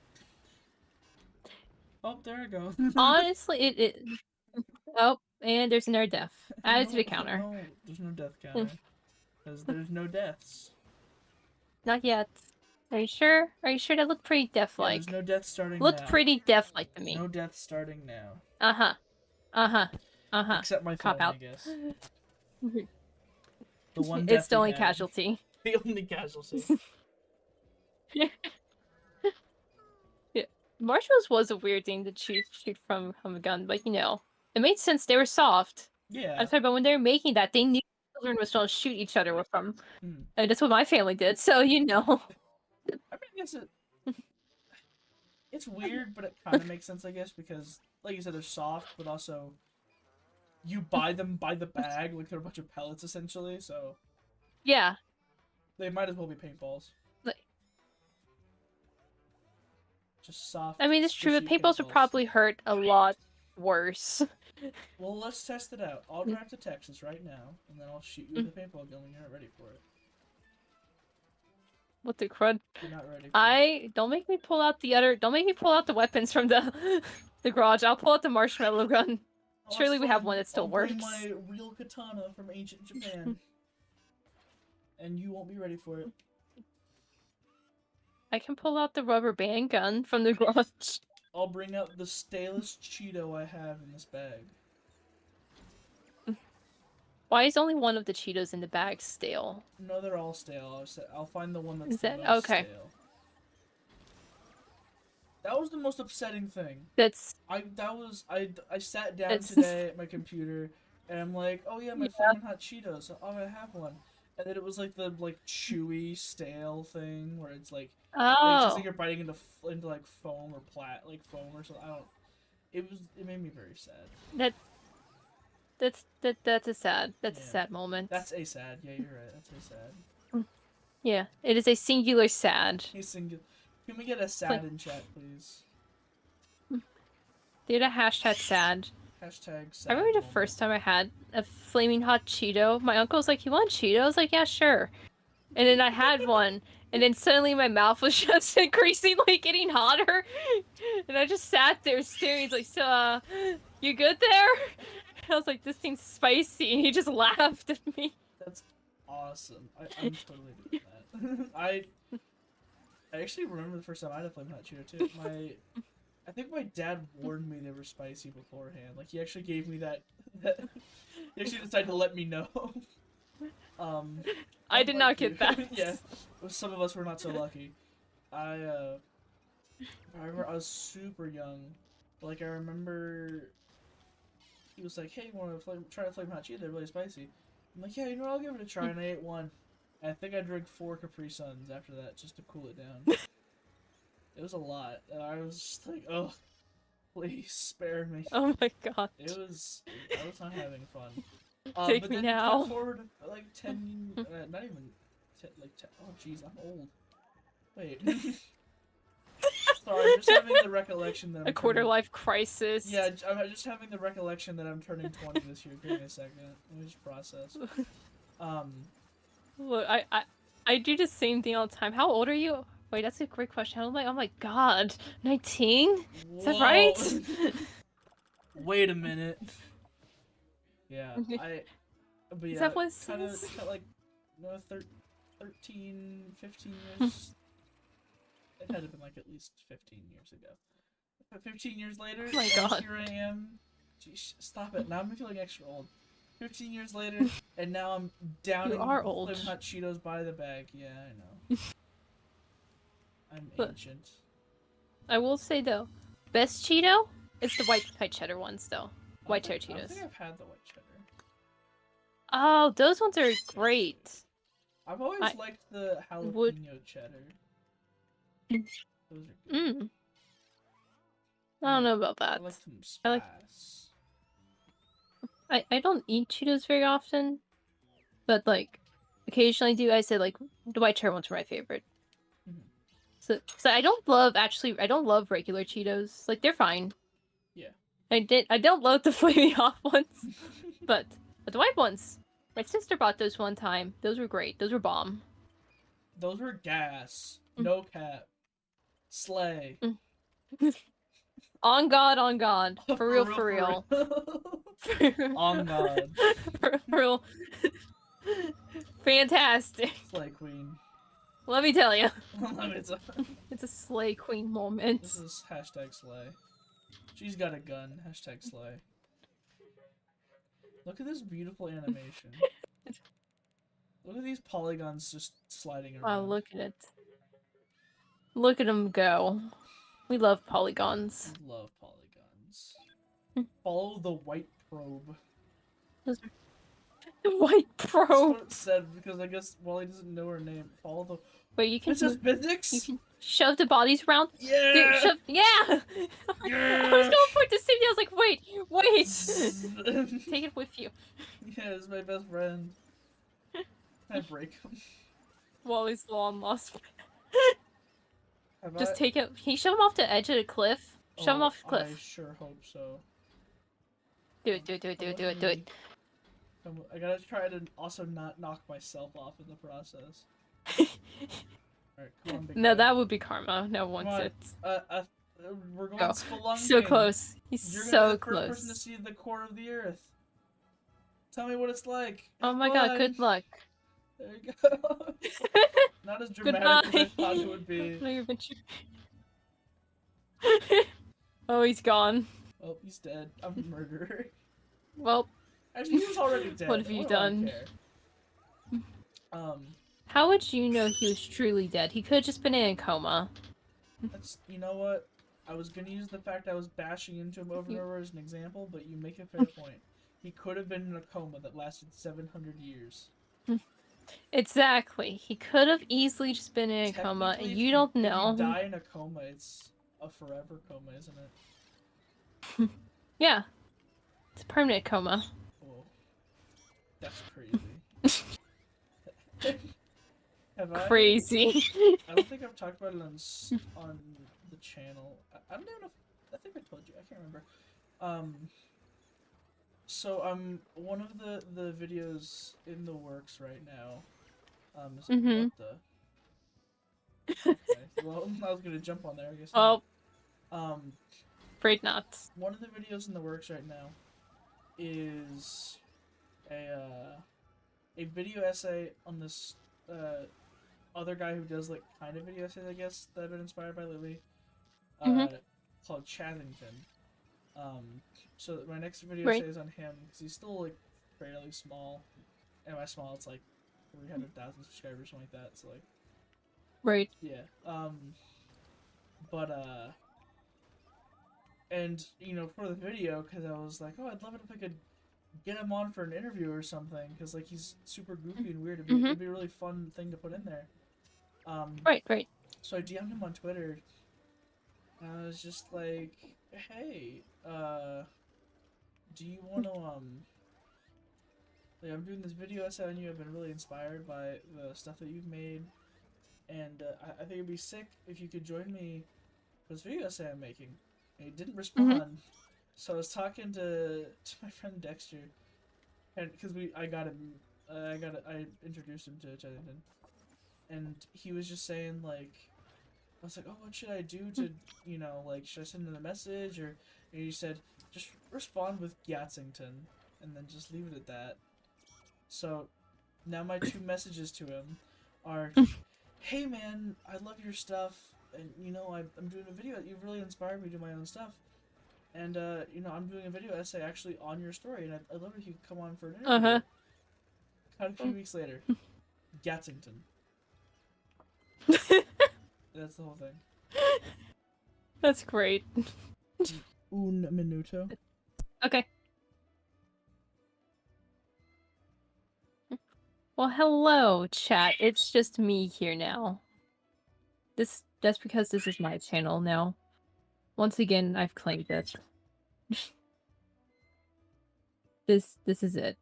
Speaker 1: Oh, there I go.
Speaker 2: Honestly, Oh, and there's another death. Added to the counter.
Speaker 1: No, there's no death counter. Because there's no deaths.
Speaker 2: Not yet. Are you sure? Are you sure that looked pretty death-like?
Speaker 1: Yeah, there's no death starting
Speaker 2: Looked pretty death-like to me.
Speaker 1: No death starting now.
Speaker 2: Except
Speaker 1: my
Speaker 2: phone,
Speaker 1: I guess. The one
Speaker 2: it's the only casualty.
Speaker 1: The only casualty.
Speaker 2: Yeah. Marshmallows was a weird thing to shoot from a gun, but you know, it made sense. They were soft.
Speaker 1: Yeah.
Speaker 2: I'm sorry, but when they were making that, they knew children was going to shoot each other with them. And that's what my family did, so you know.
Speaker 1: I mean, I guess it's weird, but it kind of makes sense, I guess, because, like you said, they're soft, but also you buy them by the bag, like they're a bunch of pellets, essentially, so...
Speaker 2: Yeah.
Speaker 1: They might as well be paintballs. Just soft.
Speaker 2: I mean, it's true, but paintballs would probably hurt a lot worse.
Speaker 1: Well, let's test it out. I'll drive to Texas right now, and then I'll shoot you with a paintball gun when you're not ready for it.
Speaker 2: What the crud?
Speaker 1: You're not ready.
Speaker 2: Don't make me pull out the weapons from the garage. I'll pull out the marshmallow gun. Surely we have one that still works.
Speaker 1: I'll bring my real katana from ancient Japan. And you won't be ready for it.
Speaker 2: I can pull out the rubber band gun from the garage.
Speaker 1: I'll bring out the stalest Cheeto I have in this bag.
Speaker 2: Why is only one of the Cheetos in the bag stale?
Speaker 1: No, they're all stale. I'll find the one that's
Speaker 2: Is
Speaker 1: the
Speaker 2: that
Speaker 1: most
Speaker 2: okay?
Speaker 1: stale. That was the most upsetting thing.
Speaker 2: That's
Speaker 1: I sat down
Speaker 2: that's
Speaker 1: today at my computer and I'm like, oh yeah, my
Speaker 2: yeah.
Speaker 1: Flamin' Hot Cheetos. I'm gonna have one. And then it was like the chewy stale thing where it's like it tastes like
Speaker 2: Oh,
Speaker 1: you're biting into like foam or foam or something. I don't. It made me very sad.
Speaker 2: that's a sad
Speaker 1: Yeah,
Speaker 2: a sad moment.
Speaker 1: that's a sad. Yeah, you're right. That's a sad.
Speaker 2: Yeah, it is a singular sad.
Speaker 1: Can we get a sad in chat, please?
Speaker 2: Did a hashtag sad.
Speaker 1: Hashtag sad.
Speaker 2: I remember the
Speaker 1: moment.
Speaker 2: first time I had a flaming hot Cheeto. My uncle was like, "You want Cheetos?" I was like, "Yeah, sure." And then I had one, and then suddenly my mouth was just increasingly getting hotter, and I just sat there staring. He's like, "So, you good there?" I was like, "This thing's spicy," and he just laughed at me.
Speaker 1: That's awesome. I'm totally doing that. I actually remember the first time I had a Flamin' Hot Cheeto too. I think my dad warned me they were spicy beforehand. Like he actually gave me that. He actually decided to let me know.
Speaker 2: I did not get that.
Speaker 1: Yeah, some of us were not so lucky. I remember I was super young. Like I remember he was like, "Hey, you want to try a Flamin' Hot Cheeto? They're really spicy." I'm like, "Yeah, you know what? I'll give it a try." And I ate one. And I think I drank 4 Capri Suns after that just to cool it down. It was a lot. And I was just like, "Oh, please spare me."
Speaker 2: Oh my god.
Speaker 1: I was not having fun.
Speaker 2: Take
Speaker 1: but
Speaker 2: me
Speaker 1: then
Speaker 2: now.
Speaker 1: cut forward like 10, not even, like 10, oh jeez, I'm old. Wait. Sorry, I'm just having the recollection that I'm
Speaker 2: A quarter
Speaker 1: turning...
Speaker 2: life crisis.
Speaker 1: Yeah, I'm just having the recollection that I'm turning 20 this year. Give me a second. Let me just process.
Speaker 2: Look, I do the same thing all the time. How old are you? Wait, that's a great question. I'm like, oh my god, 19? Is that right?
Speaker 1: Wait a minute. Yeah, but yeah,
Speaker 2: Is that what it
Speaker 1: kind of
Speaker 2: says?
Speaker 1: like, no, 13, 15 years. It had to have been like at least 15 years ago. But 15 years later,
Speaker 2: Oh my god.
Speaker 1: here I am. Jeez, stop it. Now I'm feeling extra old. 15 years later, and now I'm downing Flamin' Hot Cheetos by the bag. Yeah, I know. I'm ancient.
Speaker 2: I will say though, best Cheeto is the white cheddar ones though. White cheddar Cheetos.
Speaker 1: I think I've had the white cheddar.
Speaker 2: Oh, those ones are great.
Speaker 1: I've always liked the jalapeno cheddar. Those are good.
Speaker 2: I don't know about that.
Speaker 1: I like them spice.
Speaker 2: I don't eat Cheetos very often, but like occasionally do. I say like the white cheddar ones are my favorite. So I don't love regular Cheetos. Like they're fine.
Speaker 1: Yeah.
Speaker 2: I don't love the flaming hot ones, but the white ones. My sister bought those one time. Those were great. Those were bomb.
Speaker 1: Those were gas. No cap. Slay.
Speaker 2: On God. For real.
Speaker 1: On God.
Speaker 2: For real. Fantastic.
Speaker 1: Slay queen.
Speaker 2: Let me tell you.
Speaker 1: It's
Speaker 2: a slay queen moment.
Speaker 1: This is hashtag slay. She's got a gun. Hashtag slay. Look at this beautiful animation. Look at these polygons just sliding around.
Speaker 2: Oh, look at it. Look at them go. We love polygons.
Speaker 1: We love polygons. Follow the white probe.
Speaker 2: The white probe.
Speaker 1: That's what it said, because I guess Wally doesn't know her name. Follow the...
Speaker 2: Wait, you can...
Speaker 1: It's just physics?
Speaker 2: You can shove the bodies around?
Speaker 1: Yeah!
Speaker 2: Yeah!
Speaker 1: Yeah!
Speaker 2: I was going for it to save you. I was like, wait! Take it with you.
Speaker 1: Yeah, it's my best friend. Can I break him?
Speaker 2: Wally's long lost. Just take it. Can you shove him off the edge of the cliff? Shove him off the cliff.
Speaker 1: I sure hope so.
Speaker 2: Do it.
Speaker 1: I gotta try to also not knock myself off in the process. Alright, come on, big
Speaker 2: No,
Speaker 1: guy.
Speaker 2: that would be karma. No one sits.
Speaker 1: We're going spelunking.
Speaker 2: So close. He's
Speaker 1: You're
Speaker 2: so
Speaker 1: the
Speaker 2: close.
Speaker 1: First person to see the core of the earth. Tell me what it's like.
Speaker 2: Oh my god, good luck.
Speaker 1: There you go. Not as dramatic as I thought it would be.
Speaker 2: Oh, he's gone.
Speaker 1: Oh, he's dead. I'm a murderer.
Speaker 2: Well,
Speaker 1: Actually, he was already dead.
Speaker 2: What have you
Speaker 1: What do I
Speaker 2: done?
Speaker 1: care?
Speaker 2: How would you know he was truly dead? He could have just been in a coma.
Speaker 1: You know what? I was gonna use the fact I was bashing into him over and over as an example, but you make a fair point. He could have been in a coma that lasted 700 years.
Speaker 2: Exactly. He could have easily just been in a coma, and you don't know.
Speaker 1: If you die in a coma, it's a forever coma, isn't
Speaker 2: it? Yeah. It's a permanent coma.
Speaker 1: Oh. That's crazy.
Speaker 2: Crazy.
Speaker 1: I don't think I've talked about it on the channel. I don't even know if, I think I told you. I can't remember. So one of the videos in the works right now. Is what the? Okay. Well, I was gonna jump on there. I guess.
Speaker 2: Oh.
Speaker 1: Afraid
Speaker 2: not.
Speaker 1: One of the videos in the works right now is a video essay on this other guy who does like kind of video essays, I guess, that I've been inspired by lately. Called Chazington. So my next video essay is on him because he's still like fairly small. And by small, it's like 300,000 subscribers, something like that. So like.
Speaker 2: Right.
Speaker 1: Yeah. And you know, for the video, because I was like, oh, I'd love it if I could get him on for an interview or something, because like he's super goofy and weird. It'd be a really fun thing to put in there.
Speaker 2: Right.
Speaker 1: So I DM'd him on Twitter. And I was just like, hey, do you want to like, I'm doing this video essay on you. I've been really inspired by the stuff that you've made, and I think it'd be sick if you could join me for this video essay I'm making. And he didn't respond. So I was talking to my friend Dexter, and because I introduced him to Chazington, and he was just saying like, I was like, oh, what should I do to, you know, like, should I send him a message, or, and he said, just respond with Gatsington, and then just leave it at that. So now my two messages to him are, hey man, I love your stuff, and you know, I'm doing a video. You've really inspired me to do my own stuff. And, you know, I'm doing a video essay actually on your story, and I'd love it if you could come on for an interview. About a few weeks later. Gatsington. That's the whole thing.
Speaker 2: That's great.
Speaker 1: Un minuto.
Speaker 2: Okay. Well, hello, chat. It's just me here now. That's because this is my channel now. Once again, I've claimed it. This is it.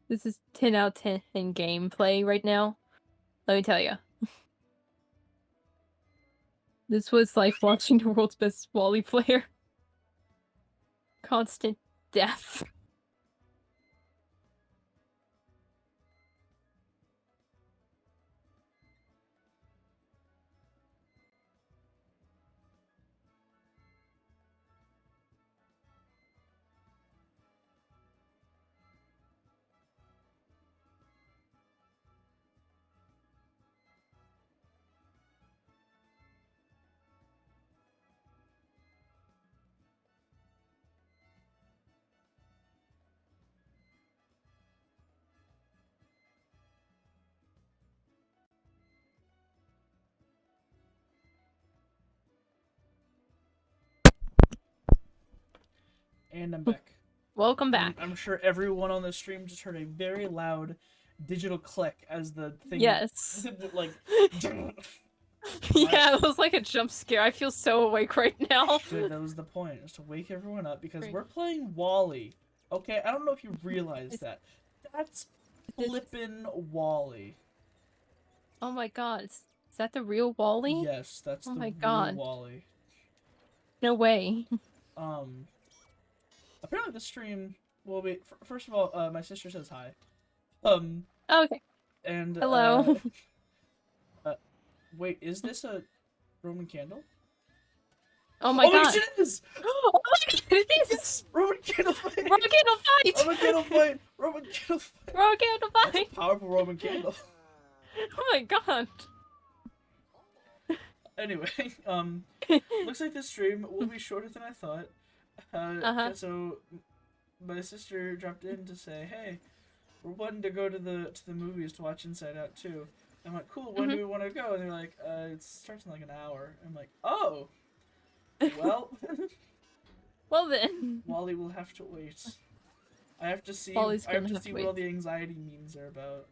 Speaker 2: This is 10 out of 10 in gameplay right now. Let me tell you. This was like watching the world's best Wally player. Constant death.
Speaker 1: And I'm back.
Speaker 2: Welcome back.
Speaker 1: I'm sure everyone on the stream just heard a very loud digital click as the thing.
Speaker 2: Yes.
Speaker 1: Like.
Speaker 2: Yeah, it was like a jump scare. I feel so awake right now.
Speaker 1: Good, that was the point. Was to wake everyone up because we're playing Wally. Okay, I don't know if you realize that. That's flippin' Wally.
Speaker 2: Oh my god, is that the real Wally?
Speaker 1: Yes, that's the real Wally.
Speaker 2: No way.
Speaker 1: Apparently the stream will be. First of all, my sister says hi.
Speaker 2: Okay.
Speaker 1: And
Speaker 2: hello.
Speaker 1: Wait, is this a Roman candle?
Speaker 2: Oh my god!
Speaker 1: It is!
Speaker 2: Oh my god, it is!
Speaker 1: It's Roman candle fight!
Speaker 2: Roman candle fight!
Speaker 1: Roman candle fight! Roman candle fight!
Speaker 2: Roman candle fight!
Speaker 1: That's a powerful Roman candle.
Speaker 2: Oh my god!
Speaker 1: Anyway, looks like this stream will be shorter than I thought.
Speaker 2: Uh-huh.
Speaker 1: So my sister dropped in to say, "Hey, we're wanting to go to the movies to watch Inside Out 2." I'm like, "Cool. When do we want to go?" And they're like, "It starts in like an hour." I'm like, "Oh, well."
Speaker 2: Well then.
Speaker 1: Wally will have to wait. I have to see.
Speaker 2: Wally's
Speaker 1: I have
Speaker 2: gonna
Speaker 1: to
Speaker 2: have
Speaker 1: see
Speaker 2: to
Speaker 1: what
Speaker 2: wait.
Speaker 1: all the anxiety memes are about.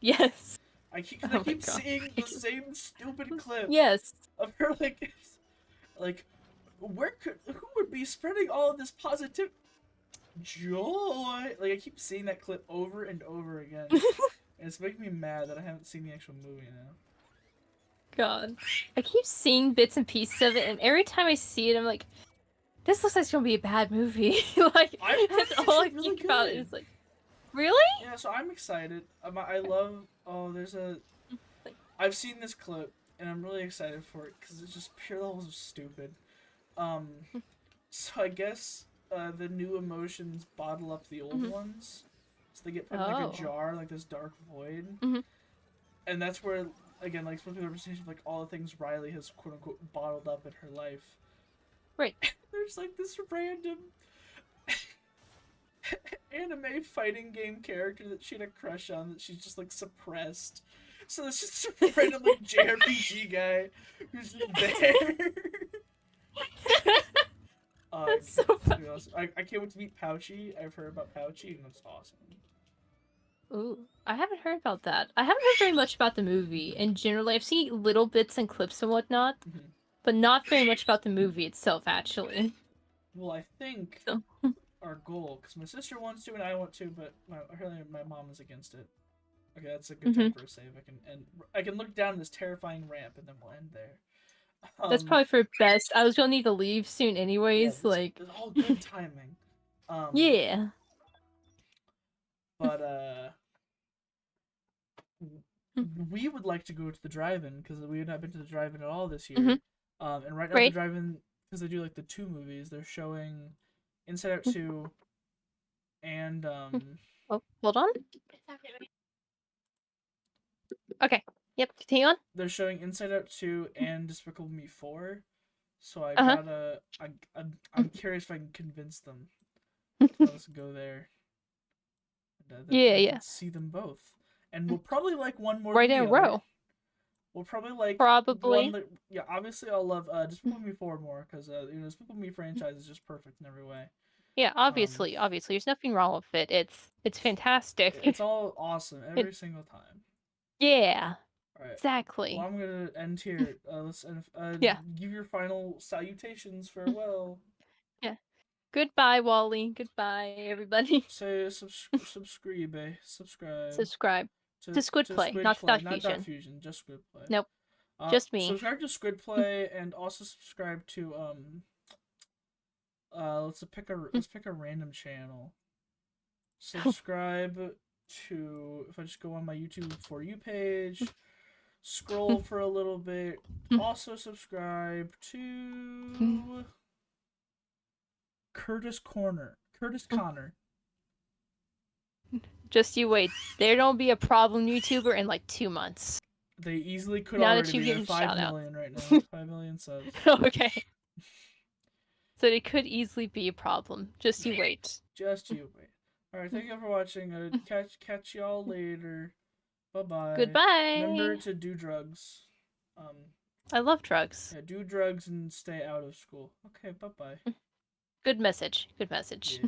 Speaker 2: Yes.
Speaker 1: I keep
Speaker 2: Oh
Speaker 1: I
Speaker 2: my
Speaker 1: keep
Speaker 2: God.
Speaker 1: seeing the same stupid clip
Speaker 2: Yes.
Speaker 1: of her like who would be spreading all of this positive joy? Like I keep seeing that clip over and over again, and it's making me mad that I haven't seen the actual movie now.
Speaker 2: God. I keep seeing bits and pieces of it, and every time I see it, I'm like, this looks like it's gonna be a bad movie. Like,
Speaker 1: I've heard
Speaker 2: that's
Speaker 1: it's
Speaker 2: all I
Speaker 1: actually really
Speaker 2: think about.
Speaker 1: good.
Speaker 2: Is like, really?
Speaker 1: Yeah, so I'm excited. I love. Oh, there's a.
Speaker 2: Like,
Speaker 1: I've seen this clip, and I'm really excited for it because it's just pure levels of stupid. Um, so I guess the new emotions bottle up the old ones, so they get put in like a
Speaker 2: oh.
Speaker 1: jar, like this dark void, and that's where again, like supposed to be the representation of like all the things Riley has quote unquote bottled up in her life.
Speaker 2: Right.
Speaker 1: There's like this random anime fighting game character that she had a crush on that she's just like suppressed. So it's just a random like JRPG guy who's just there.
Speaker 2: That's so funny.
Speaker 1: Awesome. I can't wait to meet Pouchy. I've heard about Pouchy and it's awesome.
Speaker 2: Ooh, I haven't heard about that. I haven't heard very much about the movie, and generally, I've seen little bits and clips and whatnot, but not very much about the movie itself, actually.
Speaker 1: Well, I think
Speaker 2: So.
Speaker 1: our goal, because my sister wants to and I want to, but my mom is against it. Okay, that's a good time for a save. I can look down this terrifying ramp and then we'll end there.
Speaker 2: That's probably for best. I was gonna need to leave soon anyways,
Speaker 1: yeah,
Speaker 2: like...
Speaker 1: it's all good timing.
Speaker 2: Yeah.
Speaker 1: But, we would like to go to the drive-in, because we have not been to the drive-in at all this year. And right now the drive-in, because they do like the 2 movies, they're showing Inside Out 2 and,
Speaker 2: Oh, hold on. Okay. Yep, continue on.
Speaker 1: They're showing Inside Out 2 and Despicable Me 4. So I'm curious if I can convince them to let us go there.
Speaker 2: Yeah.
Speaker 1: See them both. And we'll probably like one more
Speaker 2: right
Speaker 1: than
Speaker 2: in
Speaker 1: the
Speaker 2: a row.
Speaker 1: other. We'll probably like
Speaker 2: Probably.
Speaker 1: one. Yeah, obviously I'll love Despicable Me 4 more because Despicable Me franchise is just perfect in every way.
Speaker 2: Yeah, obviously, there's nothing wrong with it. It's fantastic.
Speaker 1: It's all awesome every single time.
Speaker 2: Yeah.
Speaker 1: All right.
Speaker 2: Exactly.
Speaker 1: Well, I'm gonna end here. Let's
Speaker 2: yeah.
Speaker 1: Give your final salutations. Farewell.
Speaker 2: Yeah. Goodbye, Wally. Goodbye, everybody.
Speaker 1: Say subscribe.
Speaker 2: Subscribe to Squid Play, not to DocFusion.
Speaker 1: Not DocFusion, just Squid Play.
Speaker 2: Nope. Just me.
Speaker 1: Subscribe to Squid Play and also subscribe to let's pick a random channel. Subscribe to, if I just go on my YouTube For You page, scroll for a little bit. Also subscribe to Curtis Connor.
Speaker 2: Just you wait. There don't be a problem YouTuber in like 2 months.
Speaker 1: They easily could
Speaker 2: now
Speaker 1: already
Speaker 2: that you
Speaker 1: be 5 million right now. 5 million subs.
Speaker 2: Okay. So it could easily be a problem. Just you wait.
Speaker 1: Just you wait. Alright, thank you for watching. Catch y'all later. Bye-bye.
Speaker 2: Goodbye.
Speaker 1: Remember to do drugs.
Speaker 2: I love drugs.
Speaker 1: Yeah, do drugs and stay out of school. Okay, bye-bye.
Speaker 2: Good message. Good message.
Speaker 1: Yeah.